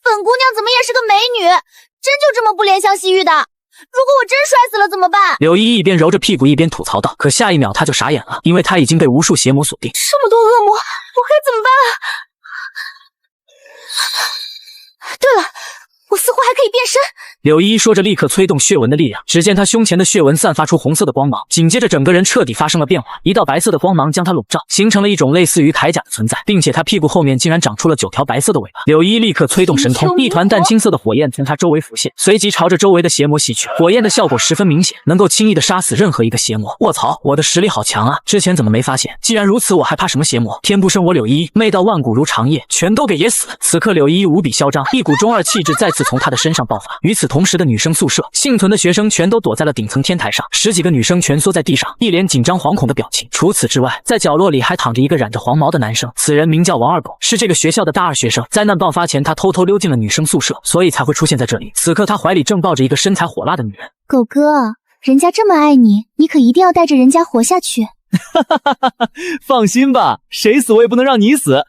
本姑娘怎么也是个美女，真就这么不怜香惜玉的？如果我真摔死了怎么办？柳依依一边揉着屁股一边吐槽道，可下一秒她就傻眼了，因为她已经被无数邪魔锁定。这么多恶魔，我该怎么办啊？对了，我似乎还可以变身。柳依依说着，立刻催动血纹的力量。只见她胸前的血纹散发出红色的光芒，紧接着整个人彻底发生了变化，一道白色的光芒将她笼罩，形成了一种类似于铠甲的存在，并且她屁股后面竟然长出了9条白色的尾巴。柳依依立刻催动神通，一团淡青色的火焰从她周围浮现，随即朝着周围的邪魔袭去。火焰的效果十分明显，能够轻易的杀死任何一个邪魔。卧槽，我的实力好强啊！之前怎么没发现？既然如此，我还怕什么邪魔？天不生我柳依依，媚到万古如长夜，全都给噎死！此刻柳依依无比嚣张，一股中二气质再次从她的身上爆发。与此同时的女生宿舍，幸存的学生全都躲在了顶层天台上，10几个女生蜷缩在地上，一脸紧张惶恐的表情。除此之外，在角落里还躺着一个染着黄毛的男生，此人名叫王二狗，是这个学校的大2学生。灾难爆发前，他偷偷溜进了女生宿舍，所以才会出现在这里。此刻他怀里正抱着一个身材火辣的女人。狗哥，人家这么爱你，你可一定要带着人家活下去。放心吧，谁死我也不能让你死。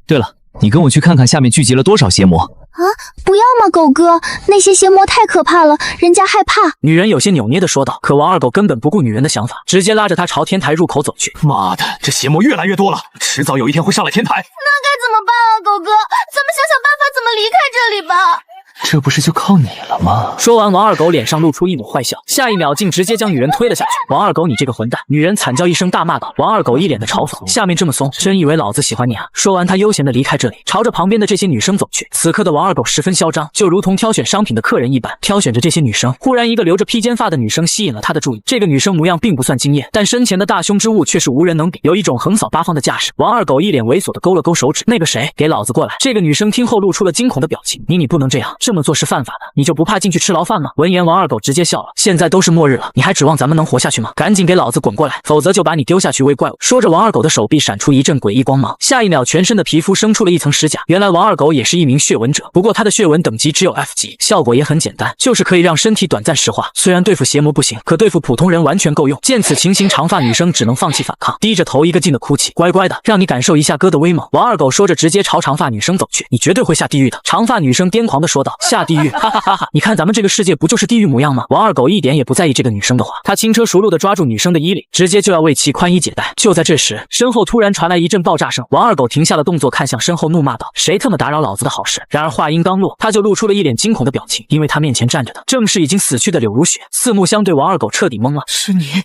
对了，你跟我去看看下面聚集了多少邪魔。啊，不要嘛，狗哥，那些邪魔太可怕了，人家害怕。女人有些扭捏的说道。可王二狗根本不顾女人的想法，直接拉着她朝天台入口走去。妈的，这邪魔越来越多了，迟早有一天会上来天台。那该怎么办啊，狗哥？咱们想想办法怎么离开这里吧。这不是就靠你了吗？说完，王二狗脸上露出一抹坏笑，下一秒竟直接将女人推了下去。王二狗，你这个混蛋！女人惨叫一声，大骂道。王二狗一脸的嘲讽，下面这么松，真以为老子喜欢你啊？说完，他悠闲的离开这里，朝着旁边的这些女生走去。此刻的王二狗十分嚣张，就如同挑选商品的客人一般，挑选着这些女生。忽然，一个留着披肩发的女生吸引了他的注意。这个女生模样并不算惊艳，但身前的大胸之物却是无人能比，有一种横扫八方的架势。王二狗一脸猥琐的勾了勾手指，那个谁，给老子过来！这个女生听后露出了惊恐的表情，你不能这样，这么做是犯法的。你就不怕进去吃牢饭吗？闻言，王二狗直接笑了。现在都是末日了，你还指望咱们能活下去吗？赶紧给老子滚过来，否则就把你丢下去喂怪物！说着，王二狗的手臂闪出一阵诡异光芒，下一秒，全身的皮肤生出了一层石甲。原来王二狗也是一名血纹者，不过他的血纹等级只有 F 级，效果也很简单，就是可以让身体短暂石化。虽然对付邪魔不行，可对付普通人完全够用。见此情形，长发女生只能放弃反抗，低着头一个劲的哭泣。乖乖的，让你感受一下哥的威猛！王二狗说着，直接朝长发女生走去。你绝对会下地狱的！长发女生癫狂的说道。下地狱？哈哈哈哈！你看咱们这个世界不就是地狱模样吗？王二狗一点也不在意这个女生的话，他轻车熟路的抓住女生的衣领，直接就要为其宽衣解带。就在这时，身后突然传来一阵爆炸声，王二狗停下了动作，看向身后怒骂道：谁他妈打扰老子的好事？然而话音刚落，他就露出了一脸惊恐的表情，因为他面前站着的正是已经死去的柳如雪。四目相对，王二狗彻底懵了。是你，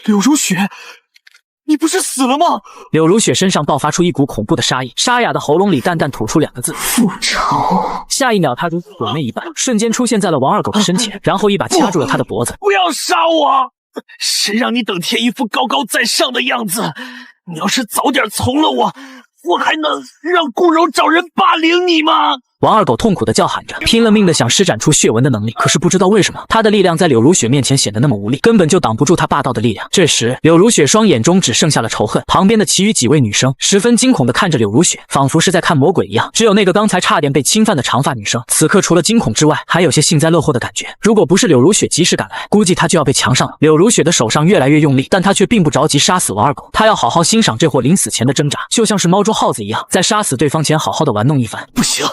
柳如雪？你不是死了吗？柳如雪身上爆发出一股恐怖的杀意，沙哑的喉咙里淡淡吐出2个字：复仇。下一秒，她如鬼魅一般，瞬间出现在了王二狗的身前，然后一把掐住了他的脖子。不要杀我！谁让你整天一副高高在上的样子？你要是早点从了我还能让顾柔找人霸凌你吗？王二狗痛苦地叫喊着，拼了命地想施展出血纹的能力，可是不知道为什么，他的力量在柳如雪面前显得那么无力，根本就挡不住他霸道的力量。这时，柳如雪双眼中只剩下了仇恨，旁边的其余几位女生十分惊恐地看着柳如雪，仿佛是在看魔鬼一样。只有那个刚才差点被侵犯的长发女生，此刻除了惊恐之外，还有些幸灾乐祸的感觉。如果不是柳如雪及时赶来，估计她就要被强上了。柳如雪的手上越来越用力，但她却并不着急杀死王二狗，她要好好欣赏这货临死前的挣扎，就像是猫捉耗子一样，在杀死对方前好好的玩弄一番。不行，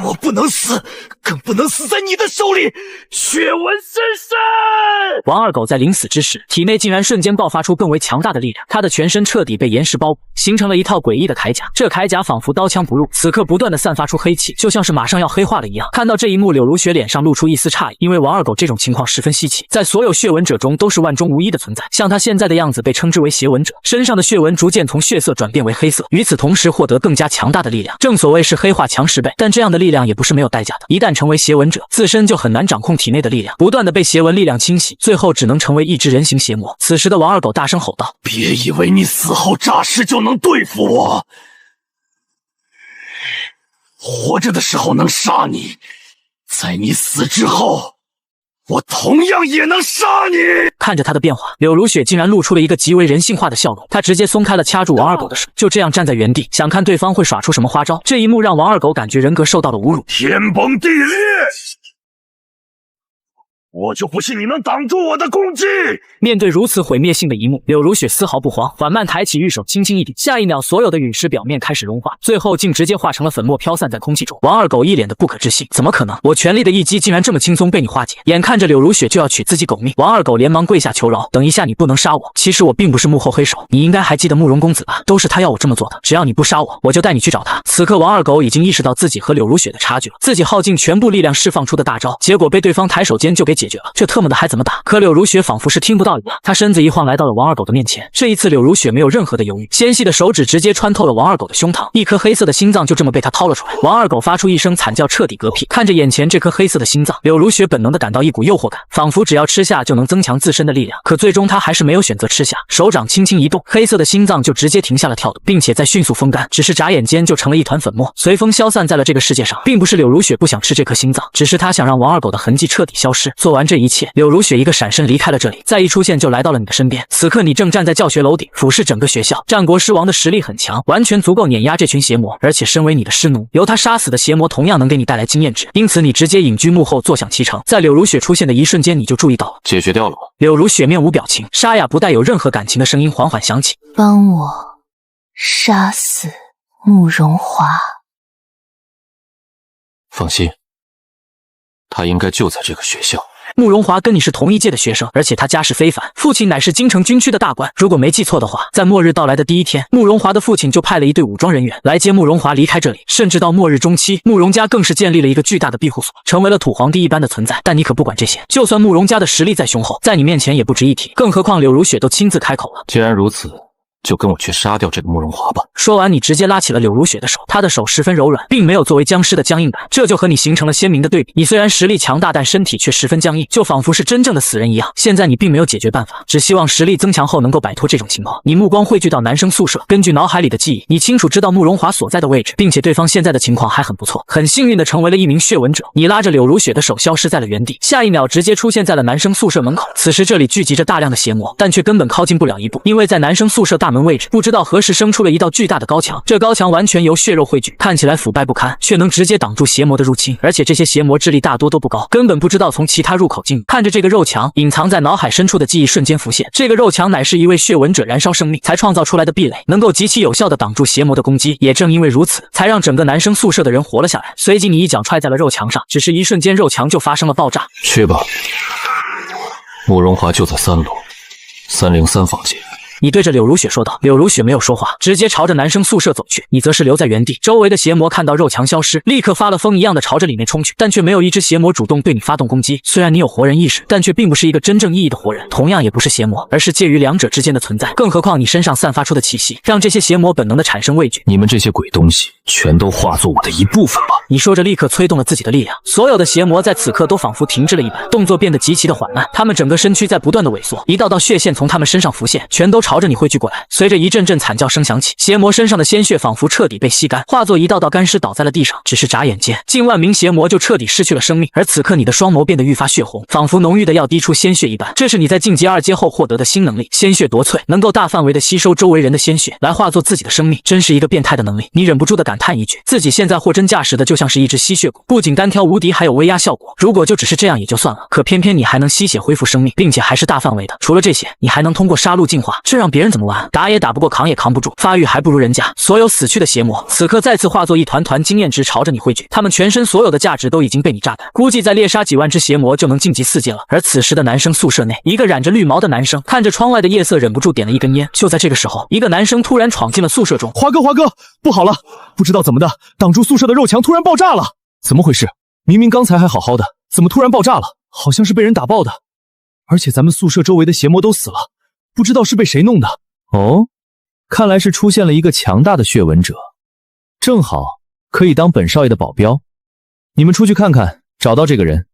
我不能死，更不能死在你的手里，血纹深深。王二狗在临死之时，体内竟然瞬间爆发出更为强大的力量，他的全身彻底被岩石包裹，形成了一套诡异的铠甲。这铠甲仿佛刀枪不入，此刻不断的散发出黑气，就像是马上要黑化了一样。看到这一幕，柳如雪脸上露出一丝诧异，因为王二狗这种情况十分稀奇，在所有血纹者中都是万中无一的存在。像他现在的样子被称之为邪纹者，身上的血纹逐渐从血色转变为黑色，与此同时获得更加强大的力量。正所谓是黑化强10倍，但这样的力量也不是没有代价的。一旦成为邪纹者，自身就很难掌控体内的力量，不断的被邪纹力量侵袭，最后只能成为一只人形邪魔。此时的王二狗大声吼道：别以为你死后诈尸就能对付我，活着的时候能杀你，在你死之后我同样也能杀你！看着他的变化，柳如雪竟然露出了一个极为人性化的笑容，她直接松开了掐住王二狗的手，就这样站在原地，想看对方会耍出什么花招。这一幕让王二狗感觉人格受到了侮辱。天崩地裂！我就不信你能挡住我的攻击！面对如此毁灭性的一幕，柳如雪丝毫不慌，缓慢抬起玉手，轻轻一点，下一秒，所有的陨石表面开始融化，最后竟直接化成了粉末，飘散在空气中。王二狗一脸的不可置信，怎么可能？我全力的一击竟然这么轻松被你化解！眼看着柳如雪就要取自己狗命，王二狗连忙跪下求饶：等一下，你不能杀我，其实我并不是幕后黑手，你应该还记得慕容公子吧？都是他要我这么做的，只要你不杀我，我就带你去找他。此刻，王二狗已经意识到自己和柳如雪的差距了，自己耗尽全部力量释放出的大招，结果被对方抬手间就给解决了，这特么的还怎么打？可柳如雪仿佛是听不到一样，她身子一晃来到了王二狗的面前。这一次柳如雪没有任何的犹豫，纤细的手指直接穿透了王二狗的胸膛，一颗黑色的心脏就这么被她掏了出来。王二狗发出一声惨叫，彻底嗝屁。看着眼前这颗黑色的心脏，柳如雪本能的感到一股诱惑感，仿佛只要吃下就能增强自身的力量。可最终她还是没有选择吃下，手掌轻轻一动，黑色的心脏就直接停下了跳动，并且在迅速风干，只是眨眼间就成了一团粉末，随风消散在了这个世界上。并不是柳如雪不想吃这颗心脏，只是她想让王二狗的痕迹彻底消失。做完这一切，柳如雪一个闪身离开了这里，再一出现就来到了你的身边。此刻你正站在教学楼顶，俯视整个学校。战国狮王的实力很强，完全足够碾压这群邪魔，而且身为你的师奴，由他杀死的邪魔同样能给你带来经验值，因此你直接隐居幕后坐享其成。在柳如雪出现的一瞬间，你就注意到了，解决掉了吗？柳如雪面无表情，沙哑不带有任何感情的声音缓缓响起：帮我杀死慕容华。放心，他应该就在这个学校。慕容华跟你是同一届的学生，而且他家世非凡，父亲乃是京城军区的大官。如果没记错的话，在末日到来的第一天，慕容华的父亲就派了一队武装人员来接慕容华离开这里，甚至到末日中期，慕容家更是建立了一个巨大的庇护所，成为了土皇帝一般的存在。但你可不管这些，就算慕容家的实力再雄厚，在你面前也不值一提，更何况柳如雪都亲自开口了。既然如此，就跟我去杀掉这个慕容华吧。说完，你直接拉起了柳如雪的手，她的手十分柔软，并没有作为僵尸的僵硬感，这就和你形成了鲜明的对比。你虽然实力强大，但身体却十分僵硬，就仿佛是真正的死人一样。现在你并没有解决办法，只希望实力增强后能够摆脱这种情况。你目光汇聚到男生宿舍，根据脑海里的记忆，你清楚知道慕容华所在的位置，并且对方现在的情况还很不错，很幸运的成为了一名血纹者。你拉着柳如雪的手消失在了原地，下一秒直接出现在了男生宿舍门口。此时这里聚集着大量的邪魔，但却根本靠近不了一步，因为在男生宿舍大门位置，不知道何时生出了一道巨大的高墙，这高墙完全由血肉汇聚，看起来腐败不堪，却能直接挡住邪魔的入侵。而且这些邪魔智力大多都不高，根本不知道从其他入口进入。看着这个肉墙，隐藏在脑海深处的记忆瞬间浮现。这个肉墙乃是一位血纹者燃烧生命才创造出来的壁垒，能够极其有效地挡住邪魔的攻击。也正因为如此，才让整个男生宿舍的人活了下来。随即你一脚踹在了肉墙上，只是一瞬间，肉墙就发生了爆炸。去吧，慕容华就在3楼303房间。你对着柳如雪说道。柳如雪没有说话，直接朝着男生宿舍走去。你则是留在原地。周围的邪魔看到肉墙消失，立刻发了疯一样的朝着里面冲去，但却没有一只邪魔主动对你发动攻击。虽然你有活人意识，但却并不是一个真正意义的活人，同样也不是邪魔，而是介于两者之间的存在。更何况你身上散发出的气息，让这些邪魔本能的产生畏惧。你们这些鬼东西，全都化作我的一部分吧！你说着，立刻催动了自己的力量。所有的邪魔在此刻都仿佛停滞了一般，动作变得极其的缓慢。他们整个身躯在不断的萎缩，一道道血线从他们身上浮现，全都朝着你汇聚过来。随着一阵阵惨叫声响起，邪魔身上的鲜血仿佛彻底被吸干，化作一道道干尸倒在了地上。只是眨眼间，近万名邪魔就彻底失去了生命。而此刻，你的双眸变得愈发血红，仿佛浓郁的要滴出鲜血一般。这是你在晋级2阶后获得的新能力——鲜血夺萃，能够大范围的吸收周围人的鲜血，来化作自己的生命。真是一个变态的能力！你忍不住的感叹一句，自己现在货真价实的就像是一只吸血鬼，不仅单挑无敌，还有威压效果。如果就只是这样也就算了，可偏偏你还能吸血恢复生命，并且还是大范围的。除了这些，你还能通过杀戮进化，这让别人怎么玩？打也打不过，扛也扛不住，发育还不如人家。所有死去的邪魔此刻再次化作一团团经验值朝着你汇聚，他们全身所有的价值都已经被你榨干，估计再猎杀几万只邪魔就能晋级4阶了。而此时的男生宿舍内，一个染着绿毛的男生看着窗外的夜色，忍不住点了一根烟。就在这个时候，一个男生突然闯进了宿舍中。华哥，不好了！不知道怎么的，挡住宿舍的肉墙突然爆炸了！怎么回事？明明刚才还好好的，怎么突然爆炸了？好像是被人打爆的，而且咱们宿舍周围的邪魔都死了，不知道是被谁弄的。哦，看来是出现了一个强大的血纹者，正好可以当本少爷的保镖。你们出去看看，找到这个人，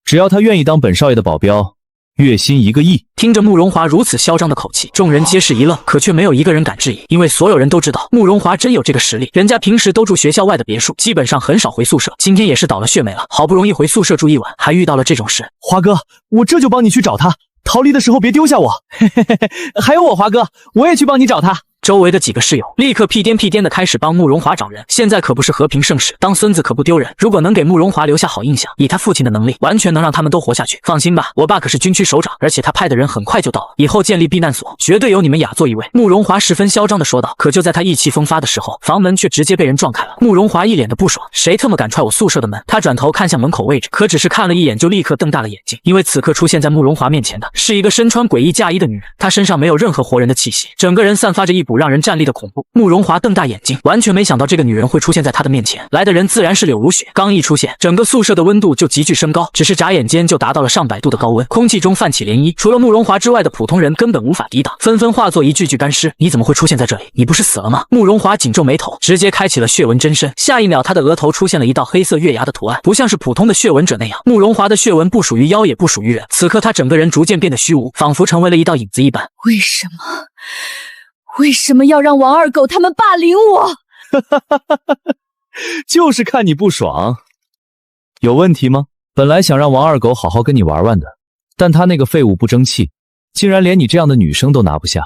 只要他愿意当本少爷的保镖，月薪1个亿。听着慕容华如此嚣张的口气，众人皆是一愣，可却没有一个人敢质疑，因为所有人都知道慕容华真有这个实力。人家平时都住学校外的别墅，基本上很少回宿舍，今天也是倒了血霉了，好不容易回宿舍住一晚，还遇到了这种事。华哥，我这就帮你去找他，逃离的时候别丢下我。嘿嘿嘿嘿，还有我华哥，我也去帮你找他。周围的几个室友立刻屁颠屁颠的开始帮慕容华找人。现在可不是和平盛世，当孙子可不丢人。如果能给慕容华留下好印象，以他父亲的能力，完全能让他们都活下去。放心吧，我爸可是军区首长，而且他派的人很快就到了，以后建立避难所，绝对有你们雅座一位。慕容华十分嚣张的说道。可就在他意气风发的时候，房门却直接被人撞开了。慕容华一脸的不爽，谁他妈敢踹我宿舍的门？他转头看向门口位置，可只是看了一眼就立刻瞪大了眼睛，因为此刻出现在慕容华面前的是一个身穿诡异嫁衣的女人，她身上没有任何活人的气息，整个人散发着一股让人战栗的恐怖。慕容华瞪大眼睛，完全没想到这个女人会出现在他的面前。来的人自然是柳如雪，刚一出现，整个宿舍的温度就急剧升高，只是眨眼间就达到了上百度的高温，空气中泛起涟漪，除了慕容华之外的普通人根本无法抵挡，纷纷化作一具具干尸。你怎么会出现在这里？你不是死了吗？慕容华紧皱眉头，直接开启了血纹真身。下一秒，他的额头出现了一道黑色月牙的图案，不像是普通的血纹者那样，慕容华的血纹不属于妖，也不属于人。此刻他整个人逐渐变得虚无，仿佛成为了一道影子一般。为什么要让王二狗他们霸凌我？就是看你不爽。有问题吗？本来想让王二狗好好跟你玩玩的，但他那个废物不争气，竟然连你这样的女生都拿不下。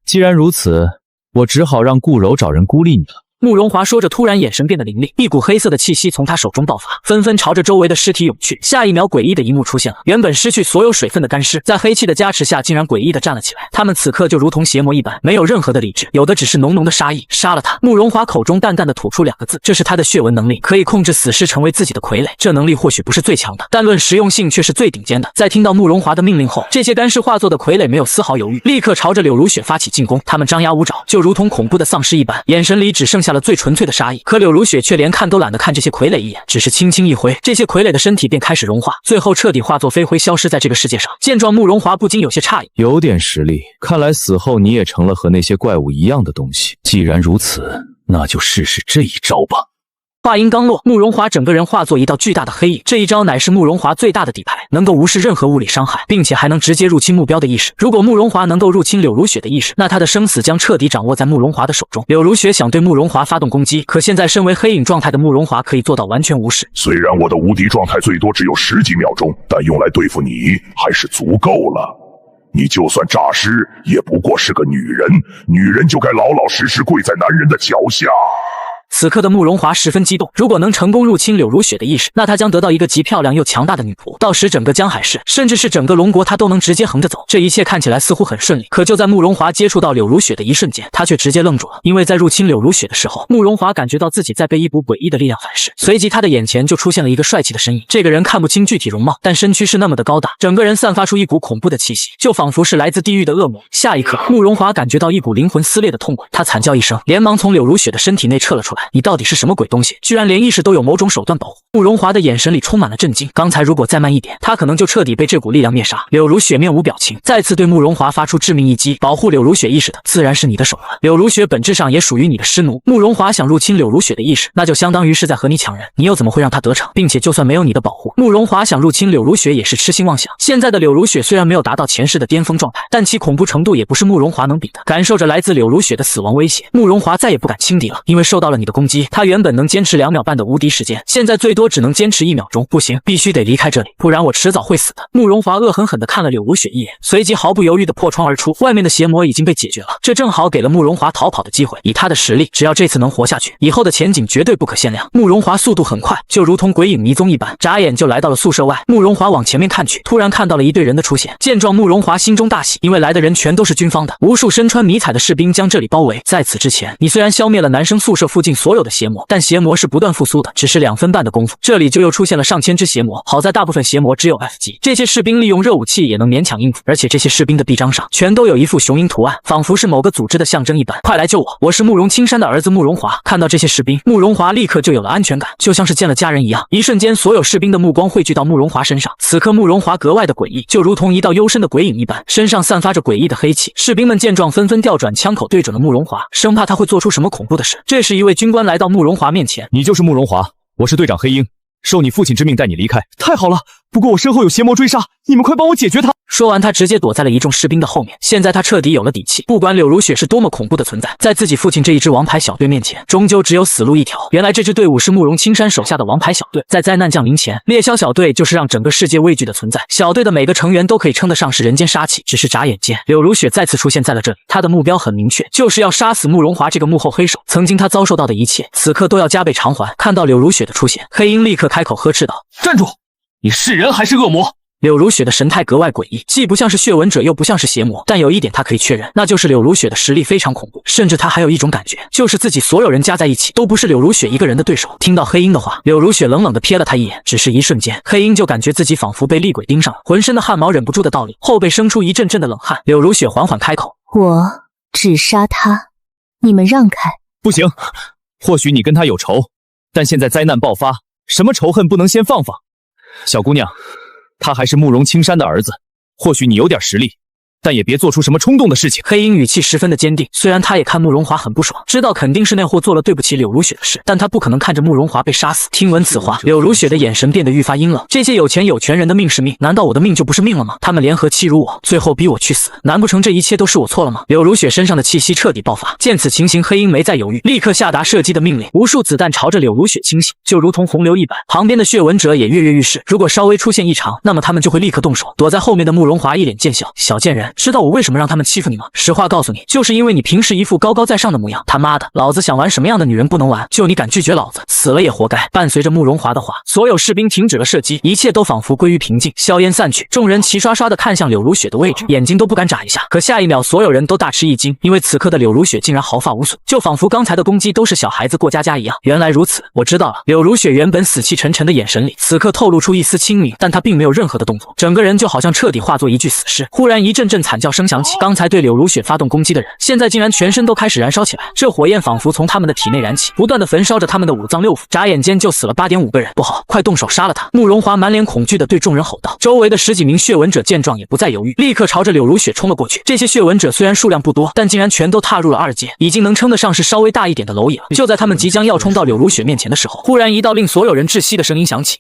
既然如此，我只好让顾柔找人孤立你了。慕容华说着，突然眼神变得凌厉，一股黑色的气息从他手中爆发，纷纷朝着周围的尸体涌去。下一秒，诡异的一幕出现了，原本失去所有水分的干尸，在黑气的加持下，竟然诡异的站了起来。他们此刻就如同邪魔一般，没有任何的理智，有的只是浓浓的杀意。杀了他！慕容华口中淡淡的吐出2个字，这是他的血纹能力，可以控制死尸成为自己的傀儡。这能力或许不是最强的，但论实用性却是最顶尖的。在听到慕容华的命令后，这些干尸化作的傀儡没有丝毫犹豫，立刻朝着柳如雪发起进攻。他们张牙舞爪，就如同恐怖的丧尸一般，眼神里只剩下了最纯粹的杀意。可柳如雪却连看都懒得看这些傀儡一眼，只是轻轻一挥，这些傀儡的身体便开始融化，最后彻底化作飞灰，消失在这个世界上。见状，慕容华不禁有些诧异，有点实力，看来死后你也成了和那些怪物一样的东西。既然如此，那就试试这一招吧。话音刚落，慕容华整个人化作一道巨大的黑影，这一招乃是慕容华最大的底牌，能够无视任何物理伤害，并且还能直接入侵目标的意识。如果慕容华能够入侵柳如雪的意识，那他的生死将彻底掌握在慕容华的手中。柳如雪想对慕容华发动攻击，可现在身为黑影状态的慕容华可以做到完全无视。虽然我的无敌状态最多只有10几秒钟，但用来对付你还是足够了。你就算诈尸，也不过是个女人，女人就该老老实实跪在男人的脚下。此刻的慕容华十分激动，如果能成功入侵柳如雪的意识，那他将得到一个极漂亮又强大的女仆，到时整个江海市，甚至是整个龙国，他都能直接横着走。这一切看起来似乎很顺利，可就在慕容华接触到柳如雪的一瞬间，他却直接愣住了，因为在入侵柳如雪的时候，慕容华感觉到自己在被一股诡异的力量反噬，随即他的眼前就出现了一个帅气的身影。这个人看不清具体容貌，但身躯是那么的高大，整个人散发出一股恐怖的气息，就仿佛是来自地狱的恶魔。下一刻，慕容华感觉到一股灵魂撕裂的痛苦，他惨叫一声，连忙从柳如雪的身体内撤了出来。你到底是什么鬼东西？居然连意识都有某种手段保护！慕容华的眼神里充满了震惊，刚才如果再慢一点，他可能就彻底被这股力量灭杀。柳如雪面无表情，再次对慕容华发出致命一击。保护柳如雪意识的自然是你的手段，柳如雪本质上也属于你的师奴。慕容华想入侵柳如雪的意识，那就相当于是在和你抢人，你又怎么会让他得逞？并且就算没有你的保护，慕容华想入侵柳如雪也是痴心妄想。现在的柳如雪虽然没有达到前世的巅峰状态，但其恐怖程度也不是慕容华能比的。感受着来自柳如雪的死亡威胁，慕容华再也不敢轻敌了，因为受到了你的攻击，他原本能坚持2秒半的无敌时间，现在最多只能坚持1秒钟。不行，必须得离开这里，不然我迟早会死的。慕容华恶狠狠地看了柳如雪一眼，随即毫不犹豫地破窗而出。外面的邪魔已经被解决了，这正好给了慕容华逃跑的机会。以他的实力，只要这次能活下去，以后的前景绝对不可限量。慕容华速度很快，就如同鬼影迷踪一般，眨眼就来到了宿舍外。慕容华往前面看去，突然看到了一队人的出现。见状，慕容华心中大喜，因为来的人全都是军方的，无数身穿迷彩的士兵将这里包围。在此之前，你虽然消灭了男生宿舍附近所有的邪魔，但邪魔是不断复苏的，只是2分半的功夫，这里就又出现了上千只邪魔。好在大部分邪魔只有 F 级，这些士兵利用热武器也能勉强应付，而且这些士兵的臂章上全都有一副雄鹰图案，仿佛是某个组织的象征一般。快来救我，我是慕容青山的儿子慕容华。看到这些士兵，慕容华立刻就有了安全感，就像是见了家人一样。一瞬间，所有士兵的目光汇聚到慕容华身上。此刻慕容华格外的诡异，就如同一道幽深的鬼影一般，身上散发着诡异的黑气。士兵们见状纷纷调转枪口对准了慕容华，生怕他会做出什么恐怖的事。这时一位军官来到慕容华面前，你就是慕容华，我是队长黑鹰，受你父亲之命带你离开。太好了，不过我身后有邪魔追杀，你们快帮我解决他。说完，他直接躲在了一众士兵的后面。现在他彻底有了底气，不管柳如雪是多么恐怖的存在，在自己父亲这一支王牌小队面前，终究只有死路一条。原来这支队伍是慕容青山手下的王牌小队，在灾难降临前，猎枭小队就是让整个世界畏惧的存在。小队的每个成员都可以称得上是人间杀气。只是眨眼间，柳如雪再次出现在了这里，他的目标很明确，就是要杀死慕容华这个幕后黑手。曾经他遭受到的一切，此刻都要加倍偿还。看到柳如雪的出现，黑鹰立刻开口呵斥道：站住！你是人还是恶魔？柳如雪的神态格外诡异，既不像是血纹者，又不像是邪魔，但有一点他可以确认，那就是柳如雪的实力非常恐怖，甚至他还有一种感觉，就是自己所有人加在一起都不是柳如雪一个人的对手。听到黑鹰的话，柳如雪冷冷地瞥了他一眼，只是一瞬间，黑鹰就感觉自己仿佛被厉鬼盯上了，浑身的汗毛忍不住的倒立，后背生出一阵阵的冷汗。柳如雪缓缓开口：我只杀他，你们让开。不行，或许你跟他有仇，但现在灾难爆发，什么仇恨不能先放放？小姑娘，他还是慕容青山的儿子，或许你有点实力，但也别做出什么冲动的事情。黑鹰语气十分的坚定，虽然他也看慕容华很不爽，知道肯定是那货做了对不起柳如雪的事，但他不可能看着慕容华被杀死。听闻此话，柳如雪的眼神变得愈发阴冷。这些有钱有权人的命是命，难道我的命就不是命了吗？他们联合欺辱我，最后逼我去死，难不成这一切都是我错了吗？柳如雪身上的气息彻底爆发，见此情形，黑鹰没再犹豫，立刻下达射击的命令，无数子弹朝着柳如雪倾泻，就如同洪流一般。旁边的血纹者也跃跃欲试，如果稍微出现异常，那么他们就会立刻动手。躲在后面的慕容华一脸贱笑：小贱人，知道我为什么让他们欺负你吗？实话告诉你，就是因为你平时一副高高在上的模样。他妈的，老子想玩什么样的女人不能玩，就你敢拒绝老子，死了也活该。伴随着慕容华的话，所有士兵停止了射击，一切都仿佛归于平静。硝烟散去，众人齐刷刷地看向柳如雪的位置，眼睛都不敢眨一下。可下一秒，所有人都大吃一惊，因为此刻的柳如雪竟然毫发无损，就仿佛刚才的攻击都是小孩子过家家一样。原来如此，我知道了。柳如雪原本死气沉沉的眼神里，此刻透露出一丝清明，但她并没有任何的动作，整个人就好像彻底化作一具死尸。忽然一阵阵惨叫声响起，刚才对柳如雪发动攻击的人，现在竟然全身都开始燃烧起来，这火焰仿佛从他们的体内燃起，不断的焚烧着他们的五脏六腑。眨眼间就死了8.5个人，不好，快动手杀了他！慕容华满脸恐惧地对众人吼道。周围的10几名血纹者见状也不再犹豫，立刻朝着柳如雪冲了过去。这些血纹者虽然数量不多，但竟然全都踏入了2阶，已经能称得上是稍微大一点的蝼蚁了。就在他们即将要冲到柳如雪面前的时候，忽然一道令所有人窒息的声音响起：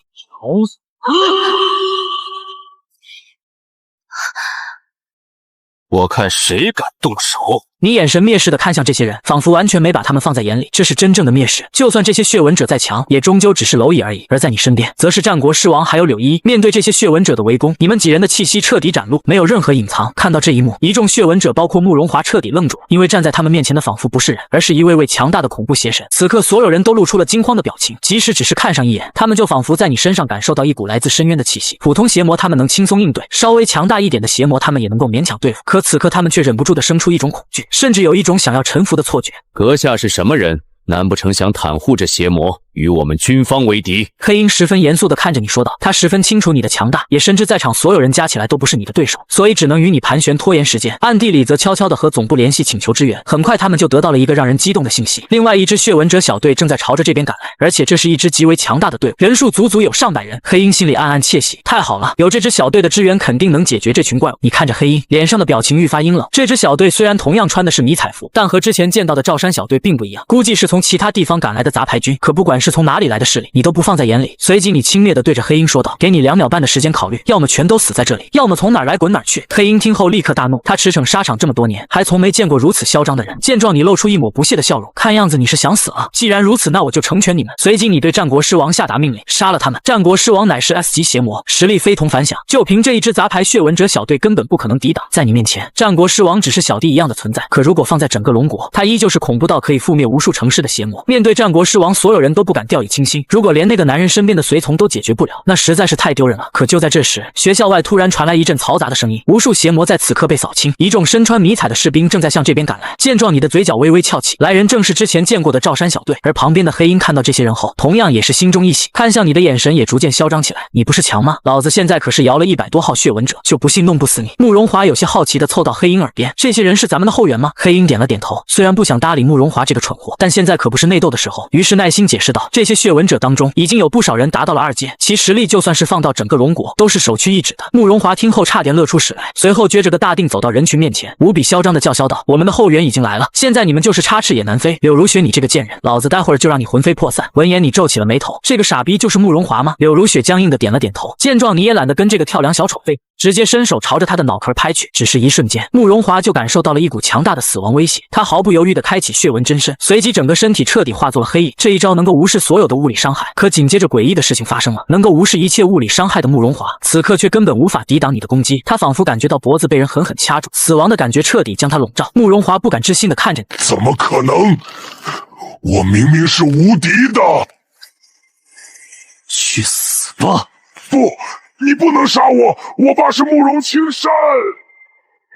我看谁敢动手！你眼神蔑视地看向这些人，仿佛完全没把他们放在眼里。这是真正的蔑视。就算这些血吻者再强，也终究只是蝼蚁而已。而在你身边，则是战国狮王还有柳依依。面对这些血吻者的围攻，你们几人的气息彻底展露，没有任何隐藏。看到这一幕，一众血吻者包括慕容华彻底愣住，因为站在他们面前的仿佛不是人，而是一位位强大的恐怖邪神。此刻，所有人都露出了惊慌的表情，即使只是看上一眼，他们就仿佛在你身上感受到一股来自深渊的气息。普通邪魔他们能轻松应对，稍微强大一点的邪魔他们也能够勉强对付，可此刻他们却忍不住地生出一种恐惧，甚至有一种想要臣服的错觉。阁下是什么人？难不成想袒护这邪魔，与我们军方为敌？黑鹰十分严肃地看着你说道，他十分清楚你的强大，也深知在场所有人加起来都不是你的对手，所以只能与你盘旋拖延时间。暗地里则悄悄地和总部联系请求支援。很快他们就得到了一个让人激动的信息，另外一支血吻者小队正在朝着这边赶来，而且这是一支极为强大的队伍，人数足足有上百人。黑鹰心里暗暗窃喜，太好了，有这支小队的支援肯定能解决这群怪物。你看着黑鹰脸上的表情愈发阴冷，这支小队虽然同样穿的是迷彩服，但和之前见到的赵山小队并不一样，估计是从其他地方赶来的杂牌军。可不管是从哪里来的势力，你都不放在眼里。随即你轻蔑地对着黑鹰说道，给你2秒半的时间考虑，要么全都死在这里，要么从哪儿来滚哪儿去。黑鹰听后立刻大怒，他驰骋沙场这么多年，还从没见过如此嚣张的人。见状你露出一抹不屑的笑容，看样子你是想死了。既然如此，那我就成全你们。随即你对战国狮王下达命令，杀了他们。战国狮王乃是 S 级邪魔，实力非同凡响，就凭这一支杂牌血吻者小队根本不可能抵挡。在你面前，战国狮王只是小弟一样的存在，可如果放在整个龙国，他依旧是恐怖到可以覆灭无数城市的邪魔。面对战国狮王，所有人都不敢掉以轻心，如果连那个男人身边的随从都解决不了，那实在是太丢人了。可就在这时，学校外突然传来一阵嘈杂的声音，无数邪魔在此刻被扫清，一众身穿迷彩的士兵正在向这边赶来。见状，你的嘴角微微翘起，来人正是之前见过的赵山小队。而旁边的黑鹰看到这些人后，同样也是心中一喜，看向你的眼神也逐渐嚣张起来。你不是强吗？老子现在可是摇了100多号血吻者，就不信弄不死你。慕容华有些好奇地凑到黑鹰耳边，这些人是咱们的后援吗？黑鹰点了点头，虽然不想搭理慕容华这个蠢货，但现在可不是内斗的时候，于是耐心解释道，这些血吻者当中已经有不少人达到了2阶，其实力就算是放到整个龙国都是首屈一指的。慕容华听后差点乐出屎来，随后撅着个大腚走到人群面前，无比嚣张地叫嚣道，我们的后援已经来了，现在你们就是插翅也难飞。柳如雪，你这个贱人，老子待会儿就让你魂飞魄散。闻言你皱起了眉头，这个傻逼就是慕容华吗？柳如雪僵硬地点了点头，见状你也懒得跟这个跳梁小丑飞，直接伸手朝着他的脑壳拍去。只是一瞬间，慕容华就感受到了一股强大的死亡威胁，他毫不犹豫地开启血纹真身，随即整个身体彻底化作了黑影。这一招能够无视所有的物理伤害，可紧接着诡异的事情发生了，能够无视一切物理伤害的慕容华，此刻却根本无法抵挡你的攻击。他仿佛感觉到脖子被人狠狠掐住，死亡的感觉彻底将他笼罩。慕容华不敢置信地看着你，怎么可能？我明明是无敌的！去死吧！不，你不能杀我！我爸是慕容青山。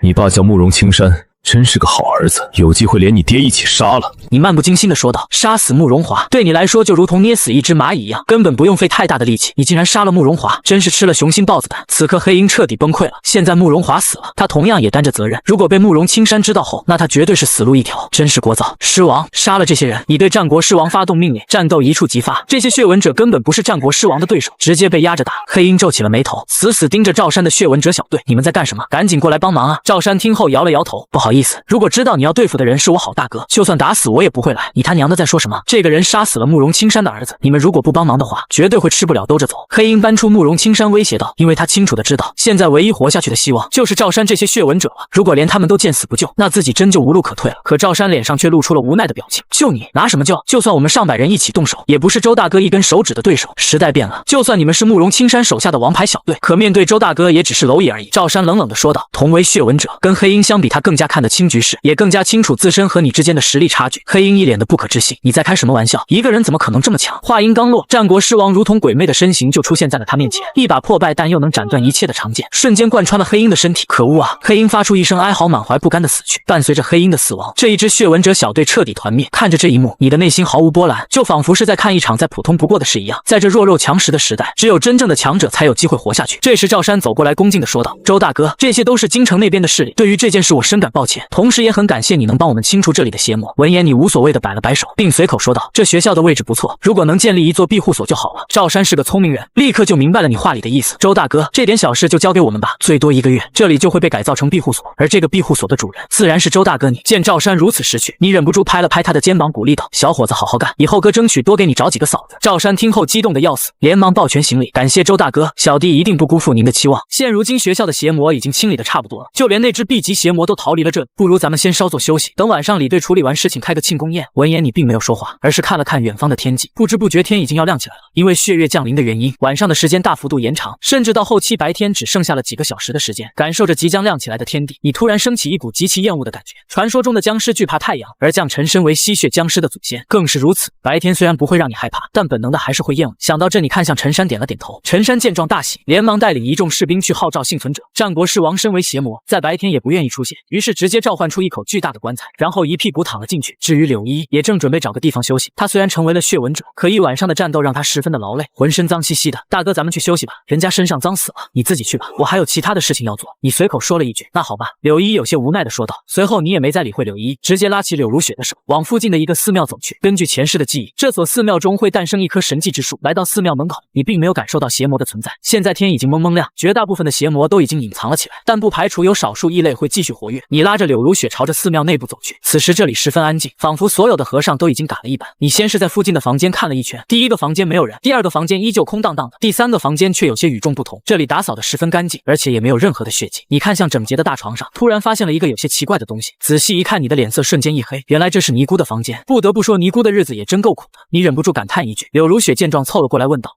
你爸叫慕容青山，真是个好儿子，有机会连你爹一起杀了。你漫不经心地说道，杀死慕容华对你来说就如同捏死一只蚂蚁一样，根本不用费太大的力气。你竟然杀了慕容华，真是吃了雄心豹子胆。此刻黑鹰彻底崩溃了，现在慕容华死了，他同样也担着责任。如果被慕容青山知道后，那他绝对是死路一条，真是聒噪。狮王，杀了这些人！你对战国狮王发动命令，战斗一触即发。这些血吻者根本不是战国狮王的对手，直接被压着打。黑鹰皱起了眉头，死死盯着赵山的血吻者小队，你们在干什么？赶紧过来帮忙啊！赵山听后摇了摇头，不好意思，如果知道你要对付的人是我好大哥，就算打死我也不会来。你他娘的在说什么？这个人杀死了慕容青山的儿子，你们如果不帮忙的话，绝对会吃不了兜着走。黑鹰搬出慕容青山威胁道，因为他清楚的知道，现在唯一活下去的希望就是赵山这些血吻者了。如果连他们都见死不救，那自己真就无路可退了。可赵山脸上却露出了无奈的表情，救你拿什么救？就算我们上百人一起动手，也不是周大哥一根手指的对手。时代变了，就算你们是慕容青山手下的王牌小队，可面对周大哥也只是蝼蚁而已。赵山冷冷的说道，同为血吻者，跟黑鹰相比，他更加看得清局势，也更加清楚自身和你之间的实力差距。黑鹰一脸的不可置信，你在开什么玩笑？一个人怎么可能这么强？话音刚落，战国狮王如同鬼魅的身形就出现在了他面前，一把破败但又能斩断一切的长剑瞬间贯穿了黑鹰的身体。可恶啊！黑鹰发出一声哀嚎，满怀不甘的死去。伴随着黑鹰的死亡，这一支血吻者小队彻底团灭。看着这一幕，你的内心毫无波澜，就仿佛是在看一场再普通不过的事一样。在这弱肉强食的时代，只有真正的强者才有机会活下去。这时赵山走过来恭敬地说道，周大哥，这些都是京城那边的势力，对于这件事我深感抱歉，同时也很感谢你能帮我们清除这里的邪魔。闻言你你无所谓的摆了摆手，并随口说道：“这学校的位置不错，如果能建立一座庇护所就好了。”赵山是个聪明人，立刻就明白了你话里的意思。周大哥，这点小事就交给我们吧，最多1个月，这里就会被改造成庇护所，而这个庇护所的主人自然是周大哥你。见赵山如此识趣，你忍不住拍了拍他的肩膀，鼓励道：“小伙子，好好干，以后哥争取多给你找几个嫂子。”赵山听后激动的要死，连忙抱拳行礼：“感谢周大哥，小弟一定不辜负您的期望。现如今学校的邪魔已经清理的差不多了，就连那只 B 级邪魔都逃离了这里，不如咱们先稍作休息，等晚上李队处理完事情开个庆功宴。”闻言，你并没有说话，而是看了看远方的天际，不知不觉天已经要亮起来了。因为血月降临的原因，晚上的时间大幅度延长，甚至到后期白天只剩下了几个小时的时间。感受着即将亮起来的天地，你突然升起一股极其厌恶的感觉。传说中的僵尸惧怕太阳，而将臣身为吸血僵尸的祖先更是如此。白天虽然不会让你害怕，但本能的还是会厌恶。想到这，你看向陈山点了点头。陈山见状大喜，连忙带领一众士兵去号召幸存者。战国世王身为邪魔，在白天也不愿意出现，于是直接召唤出一口巨大的棺材，然后一屁股躺了进去。至于柳依，也正准备找个地方休息。他虽然成为了血纹者，可一晚上的战斗让他十分的劳累，浑身脏兮兮的。大哥，咱们去休息吧，人家身上脏死了，你自己去吧，我还有其他的事情要做。你随口说了一句，那好吧。柳依有些无奈的说道。随后你也没再理会柳依，直接拉起柳如雪的手，往附近的一个寺庙走去。根据前世的记忆，这所寺庙中会诞生一棵神迹之树。来到寺庙门口，你并没有感受到邪魔的存在。现在天已经蒙蒙亮，绝大部分的邪魔都已经隐藏了起来，但不排除有少数异类会继续活跃。你拉着柳如雪朝着寺庙内部走去。此时这里十分安静，仿佛所有的和尚都已经赶了一班。你先是在附近的房间看了一圈，第一个房间没有人，第二个房间依旧空荡荡的，第三个房间却有些与众不同。这里打扫的十分干净，而且也没有任何的血迹。你看向整洁的大床上，突然发现了一个有些奇怪的东西。仔细一看，你的脸色瞬间一黑，原来这是尼姑的房间。不得不说，尼姑的日子也真够苦的。你忍不住感叹一句。柳如雪见状凑了过来问道：“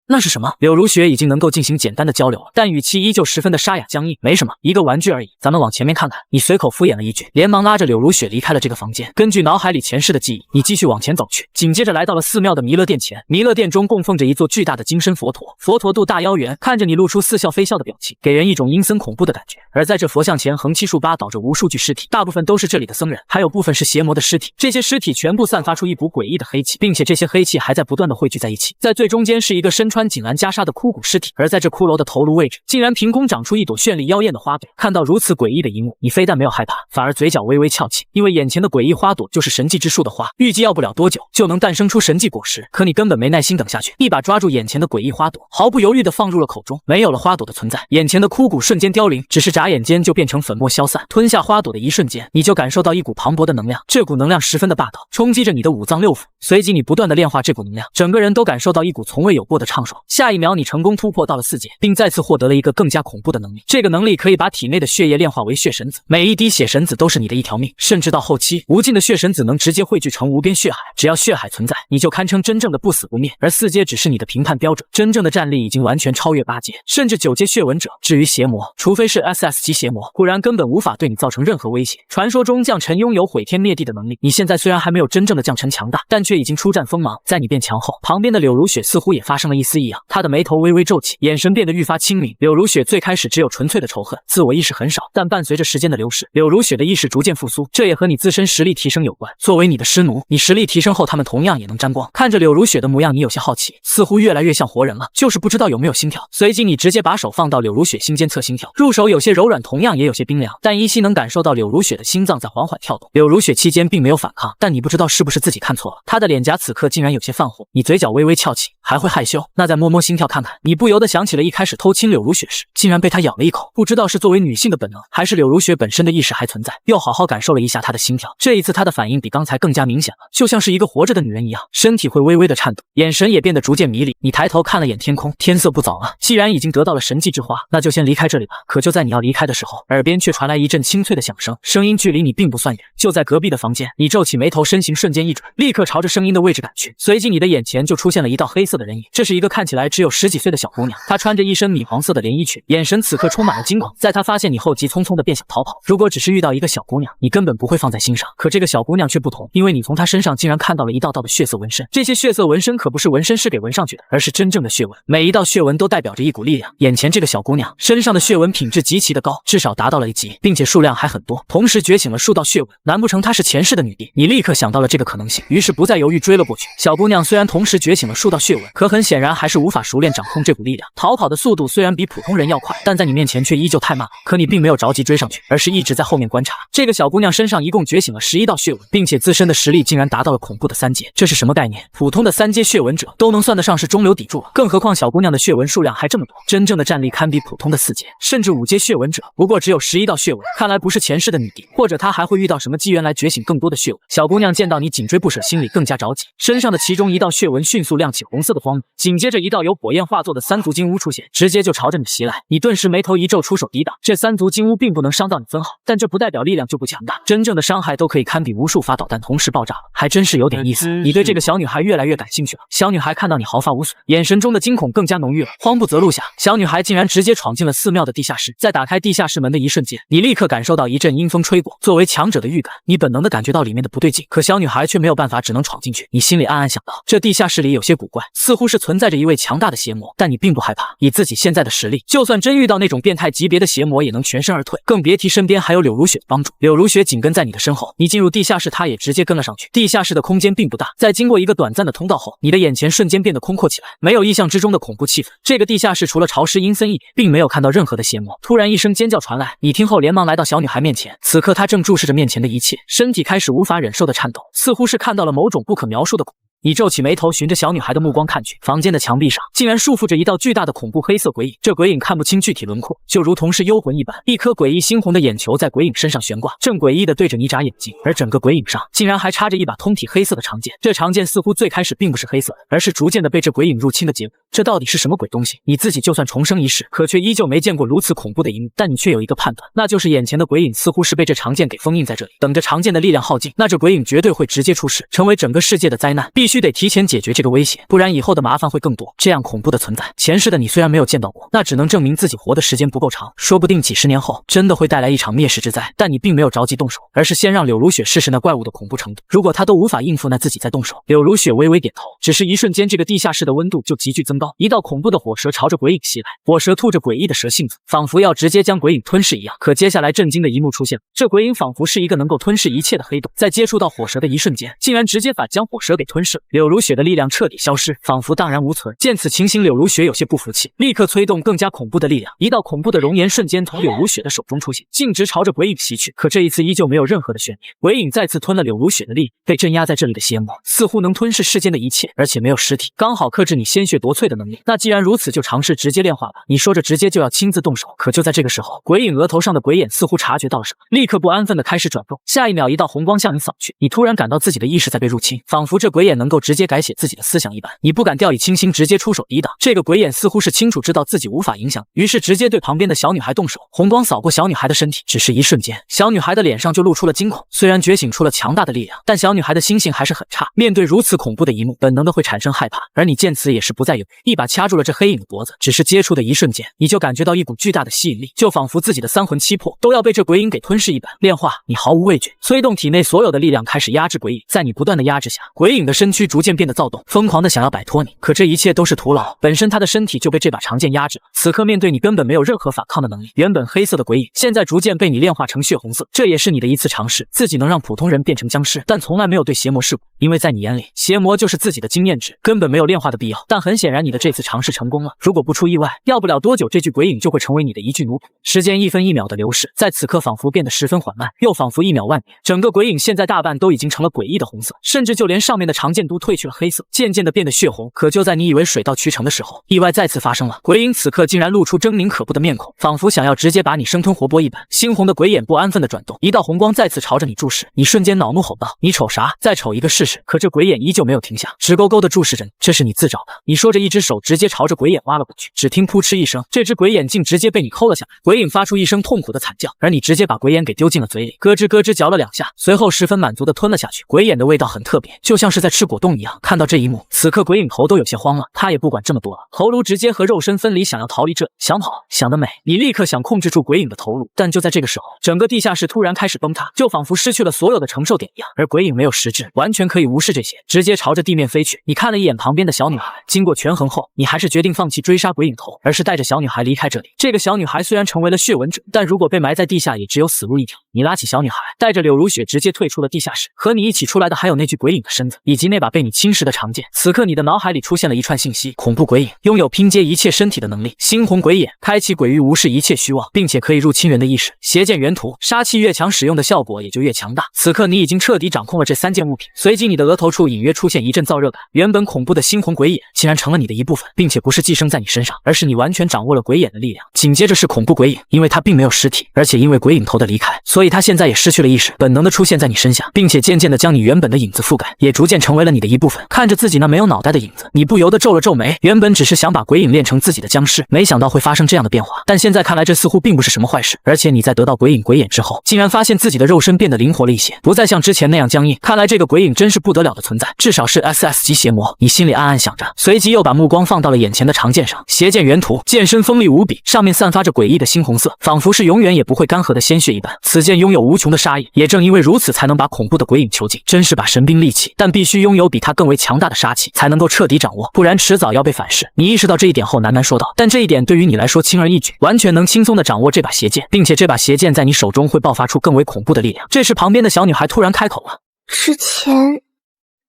那是什么？”柳如雪已经能够进行简单的交流了，但语气依旧十分的沙哑僵硬。没什么，一个玩具而已，咱们往前面看看。你随口敷衍了一句，连忙拉着柳如雪离开了这个房间。根据脑海里前世的记忆，你继续往前走去，紧接着来到了寺庙的弥勒殿前。弥勒殿中供奉着一座巨大的金身佛陀，佛陀肚大腰圆，看着你露出似笑非笑的表情，给人一种阴森恐怖的感觉。而在这佛像前横七竖八倒着无数具尸体，大部分都是这里的僧人，还有部分是邪魔的尸体。这些尸体全部散发出一股诡异的黑气，并且这些黑气还在不断的汇聚在一起。在最中间是一个身穿锦蓝袈裟的枯骨尸体，而在这骷髅的头颅位置，竟然凭空长出一朵绚丽妖艳的花朵。看到如此诡异的一幕，你非但没有害怕，反而嘴角微微翘起，因为眼前的诡异花朵就是神迹之树的花，预计要不了多久就能诞生出神迹果实。可你根本没耐心等下去，一把抓住眼前的诡异花朵，毫不犹豫地放入了口中。没有了花朵的存在，眼前的枯骨瞬间凋零，只是眨眼间就变成粉末消散。吞下花朵的一瞬间，你就感受到一股磅礴的能量，这股能量十分的霸道，冲击着你的五脏六腑。随即你不断的炼化这股能量，整个人都感受到一股从未有过的畅爽。下一秒，你成功突破到了4阶，并再次获得了一个更加恐怖的能力。这个能力可以把体内的血液炼化为血神子，每一滴血神子都是你的一条命。甚至到后期，无尽的血神子能直接汇聚成无边血海，只要血海存在，你就堪称真正的不死不灭。而4阶只是你的评判标准，真正的战力已经完全超越8阶，甚至9阶血纹者。至于邪魔，除非是 SS 级邪魔，不然根本无法对你造成任何威胁。传说中将臣拥有毁天灭地的能力，你现在虽然还没有真正的将臣强大，但却已经出战锋芒。在你变强后，旁边的柳如雪似乎也发生了一丝异样，她的眉头微微皱起，眼神变得愈发清明。柳如雪最开始只有纯粹的仇恨，自我意识很少，但伴随着时间的流逝，柳如雪的意识逐渐复苏，这也和你自身实力提升有关。作为你的师奴，你实力提升后，他们同样也能沾光。看着柳如雪的模样，你有些好奇，似乎越来越像活人了，就是不知道有没有心跳。随即你直接把手放到柳如雪心间测心跳，入手有些柔软，同样也有些冰凉，但依稀能感受到柳如雪的心脏在缓缓跳动。柳如雪期间并没有反抗，但你不知道是不是自己看错了，她的脸颊此刻竟然有些泛红，你嘴角微微翘起，还会害羞？那再摸摸心跳看看。你不由得想起了一开始偷亲柳如雪时，竟然被她咬了一口，不知道是作为女性的本能，还是柳如雪本身的意识还存在。又好好感受了一下她的心跳，这一次她的反应比刚才更加明显了，就像是一个活着的女人一样，身体会微微的颤抖，眼神也变得逐渐迷离。你抬头看了眼天空，天色不早了，既然已经得到了神迹之花，那就先离开这里吧。可就在你要离开的时候，耳边却传来一阵清脆的响声，声音距离你并不算远，就在隔壁的房间。你皱起眉头，身形瞬间一转，立刻朝着声音的位置赶去。随即你的眼前就出现了一道黑色的人影，这是一个看起来只有10几岁的小姑娘，她穿着一身米黄色的连衣裙，眼神此刻充满了惊恐。在她发现你后，急匆匆的便想逃跑。如果只是遇到一个小姑娘，你根本不会放在心上，可这个小姑娘却不同，因为你从她身上竟然看到了一道道的血色纹身。这些血色纹身可不是纹身师给纹上去的，而是真正的血纹，每一道血纹都代表着一股力量。眼前这个小姑娘身上的血纹品质极其的高，至少达到了1级，并且数量还很多，同时觉醒了数道血纹，难不成她是前世的女帝？你立刻想到了这个可能性，于是不再犹豫追了过去。小姑娘虽然同时觉醒了数道血纹，可很显然还还是无法熟练掌控这股力量。逃跑的速度虽然比普通人要快，但在你面前却依旧太慢了。可你并没有着急追上去，而是一直在后面观察。这个小姑娘身上一共觉醒了11道血纹，并且自身的实力竟然达到了恐怖的3阶，这是什么概念？普通的3阶血纹者都能算得上是中流砥柱了，更何况小姑娘的血纹数量还这么多，真正的战力堪比普通的4阶甚至5阶血纹者。不过只有11道血纹，看来不是前世的女帝，或者她还会遇到什么机缘来觉醒更多的血纹。小姑娘见到你紧追不舍，心里更加着急，身上的其中一道血纹迅速亮起红色的光明，紧接着一道由火焰化作的3足金乌出现，直接就朝着你袭来。你顿时眉头一皱，出手抵挡。这3足金乌并不能伤到你分毫，但这不代表力量就不强大，真正的伤害都可以堪比无数发导弹同时爆炸了，还真是有点意思。你对这个小女孩越来越感兴趣了。小女孩看到你毫发无损，眼神中的惊恐更加浓郁了。慌不择路下，小女孩竟然直接闯进了寺庙的地下室。在打开地下室门的一瞬间，你立刻感受到一阵阴风吹过，作为强者的预感，你本能的感觉到里面的不对劲。可小女孩却没有办法，只能闯进去。你心里暗暗想到，这地下室里有些古怪，似乎是存在着一位强大的邪魔，但你并不害怕。以自己现在的实力，就算真遇到那种变态级别的邪魔，也能全身而退，更别提身边还有柳如雪的帮助。柳如雪紧跟在你的身后，你进入地下室，她也直接跟了上去。地下室的空间并不大，在经过一个短暂的通道后，你的眼前瞬间变得空阔起来，没有意象之中的恐怖气氛。这个地下室除了潮湿阴森一点，并没有看到任何的邪魔。突然一声尖叫传来，你听后连忙来到小女孩面前。此刻她正注视着面前的一切，身体开始无法忍受的颤抖，似乎是看到了某种不可描述的恐怖。你皱起眉头，循着小女孩的目光看去，房间的墙壁上竟然束缚着一道巨大的恐怖黑色鬼影。这鬼影看不清具体轮廓，就如同是幽魂一般，一颗诡异猩红的眼球在鬼影身上悬挂，正诡异的对着你眨眼睛。而整个鬼影上竟然还插着一把通体黑色的长剑，这长剑似乎最开始并不是黑色的，而是逐渐的被这鬼影入侵的结果。这到底是什么鬼东西？你自己就算重生一世，可却依旧没见过如此恐怖的一幕。但你却有一个判断，那就是眼前的鬼影似乎是被这长剑给封印在这里，等着长剑的力量耗尽，那这鬼影绝对会直接出世，成为整个世界的灾难。必须得提前解决这个威胁，不然以后的麻烦会更多。这样恐怖的存在，前世的你虽然没有见到过，那只能证明自己活的时间不够长，说不定几十年后真的会带来一场灭世之灾。但你并没有着急动手，而是先让柳如雪试试那怪物的恐怖程度。如果她都无法应付，那自己再动手。柳如雪微微点头，只是一瞬间，这个地下室的温度就急剧增高，一道恐怖的火蛇朝着鬼影袭来，火蛇吐着诡异的蛇信子，仿佛要直接将鬼影吞噬一样。可接下来震惊的一幕出现了，这鬼影仿佛是一个能够吞噬一切的黑洞，在接触到火蛇的一瞬间，竟然直接将火蛇给吞噬了。柳如雪的力量彻底消失，仿佛荡然无存。见此情形，柳如雪有些不服气，立刻催动更加恐怖的力量，一道恐怖的熔岩瞬间从柳如雪的手中出现，径直朝着鬼影袭去。可这一次依旧没有任何的悬念，鬼影再次吞了柳如雪的力，被镇压在这里的邪魔似乎能吞噬世间的一切，而且没有实体，刚好克制你鲜血夺萃的能力。那既然如此，就尝试直接炼化吧。你说着直接就要亲自动手，可就在这个时候，鬼影额头上的鬼眼似乎察觉到了什么，立刻不安分的开始转动。下一秒，一道红光向你扫去，你突然感到自己的意识在被入侵，仿佛这鬼眼能够直接改写自己的思想一般。你不敢掉以轻心，直接出手抵挡。这个鬼眼似乎是清楚知道自己无法影响，于是直接对旁边的小女孩动手。红光扫过小女孩的身体，只是一瞬间，小女孩的脸上就露出了惊恐。虽然觉醒出了强大的力量，但小女孩的心性还是很差，面对如此恐怖的一幕，本能的会产生害怕。而你见此也是不再犹豫，一把掐住了这黑影的脖子。只是接触的一瞬间，你就感觉到一股巨大的吸引力，就仿佛自己的3魂7魄都要被这鬼影给吞噬一般。炼化，你毫无畏惧，催动体内所有的力量开始压制鬼影。在你不断的压制下，鬼影的身躯逐渐变得躁动，疯狂的想要摆脱你。可这一切都是徒劳，本身他的身体就被这把长剑压制了，此刻面对你根本没有任何反抗的能力。原本黑色的鬼影，现在逐渐被你炼化成血红色，这也是你的一次尝试，自己能让普通人变成僵尸，但从来没有对邪魔试过，因为在你眼里，邪魔就是自己的经验值，根本没有炼化的必要。但很显然，你的这次尝试成功了，如果不出意外，要不了多久，这具鬼影就会成为你的一具奴仆。时间一分一秒的流逝，在此刻仿佛变得十分缓慢，又仿佛一秒万年。整个鬼影现在大半都已经成了诡异的红色，甚至就连上面的长剑都褪去了黑色，渐渐的变得血红。可就在你以为水到渠成的时候，意外再次发生了。鬼影此刻竟然露出狰狞可怖的面孔，仿佛想要直接把你生吞活剥一般。猩红的鬼眼不安分的转动，一道红光再次朝着你注视。你瞬间恼怒吼道：“你瞅啥？再瞅一个试试！”可这鬼眼依旧没有停下，直勾勾的注视着你。这是你自找的。你说着，一只手直接朝着鬼眼挖了过去。只听扑哧一声，这只鬼眼竟直接被你抠了下来。鬼影发出一声痛苦的惨叫，而你直接把鬼眼给丢进了嘴里，咯吱咯吱嚼了2下，随后十分满足的吞了下去。鬼眼的味道很特别，就像是在吃果冻一样。看到这一幕，此刻鬼影头都有些慌了，他也不管这么多了，头颅直接和肉身分离，想要逃离这里。想跑，想得美！你立刻想控制住鬼影的头颅，但就在这个时候，整个地下室突然开始崩塌，就仿佛失去了所有的承受点一样。而鬼影没有实质，完全可以无视这些，直接朝着地面飞去。你看了一眼旁边的小女孩，经过权衡后，你还是决定放弃追杀鬼影头，而是带着小女孩离开这里。这个小女孩虽然成为了血纹者，但如果被埋在地下，也只有死路一条。你拉起小女孩，带着柳如雪直接退出了地下室。和你一起出来的还有那具鬼影的身子，以及那把把被你侵蚀的长剑。此刻你的脑海里出现了一串信息：恐怖鬼影拥有拼接一切身体的能力，猩红鬼眼开启鬼域无视一切虚妄，并且可以入侵人的意识。邪剑原图，杀气越强，使用的效果也就越强大。此刻你已经彻底掌控了这3件物品。随即你的额头处隐约出现一阵燥热感，原本恐怖的猩红鬼眼竟然成了你的一部分，并且不是寄生在你身上，而是你完全掌握了鬼眼的力量。紧接着是恐怖鬼影，因为它并没有实体，而且因为鬼影头的离开，所以它现在也失去了意识，本能的出现在你身下，并且渐渐的将你原本的影子覆盖，也逐渐成为了你的一部分。看着自己那没有脑袋的影子，你不由得皱了皱眉。原本只是想把鬼影练成自己的僵尸，没想到会发生这样的变化，但现在看来这似乎并不是什么坏事。而且你在得到鬼影鬼眼之后，竟然发现自己的肉身变得灵活了一些，不再像之前那样僵硬。看来这个鬼影真是不得了的存在，至少是 SS 级邪魔。你心里暗暗想着，随即又把目光放到了眼前的长剑上。邪剑原图，剑身锋利无比，上面散发着诡异的猩红色，仿佛是永远也不会干涸的鲜血一般。此剑拥有无穷的杀意，也正因为如此才能把恐怖的鬼影囚禁。真是把神兵利器，但必须拥有比它更为强大的杀气，才能够彻底掌握，不然迟早要被反噬。你意识到这一点后喃喃说道，但这一点对于你来说轻而易举，完全能轻松的掌握这把邪剑，并且这把邪剑在你手中会爆发出更为恐怖的力量。这时旁边的小女孩突然开口了，之前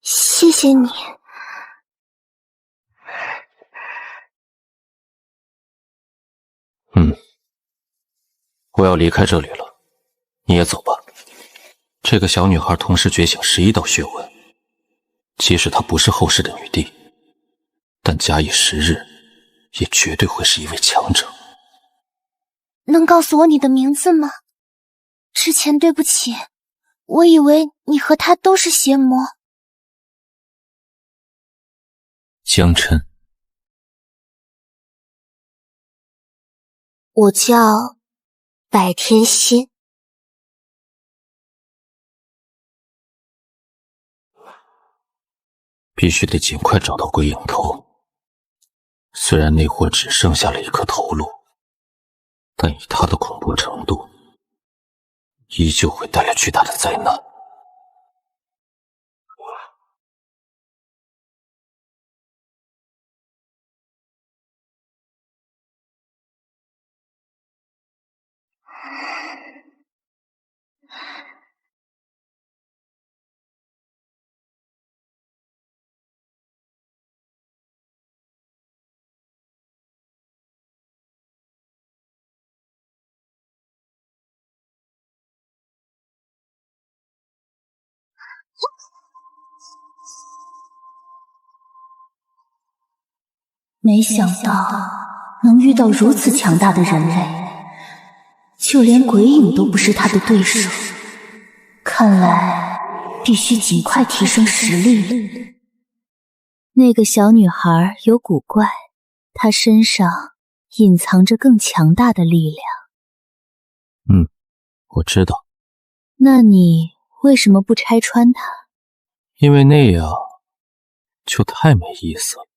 谢谢你。我要离开这里了，你也走吧。这个小女孩同时觉醒11道血纹，即使她不是后世的女帝，但假以时日，也绝对会是一位强者。能告诉我你的名字吗？之前对不起，我以为你和他都是邪魔。江琛，我叫百天心。必须得尽快找到鬼影头。虽然那货只剩下了一颗头颅，但以他的恐怖程度，依旧会带来巨大的灾难。没想到能遇到如此强大的人类，就连鬼影都不是他的对手。看来必须尽快提升实力。那个小女孩有古怪，她身上隐藏着更强大的力量。我知道。那你为什么不拆穿她？因为那样就太没意思了。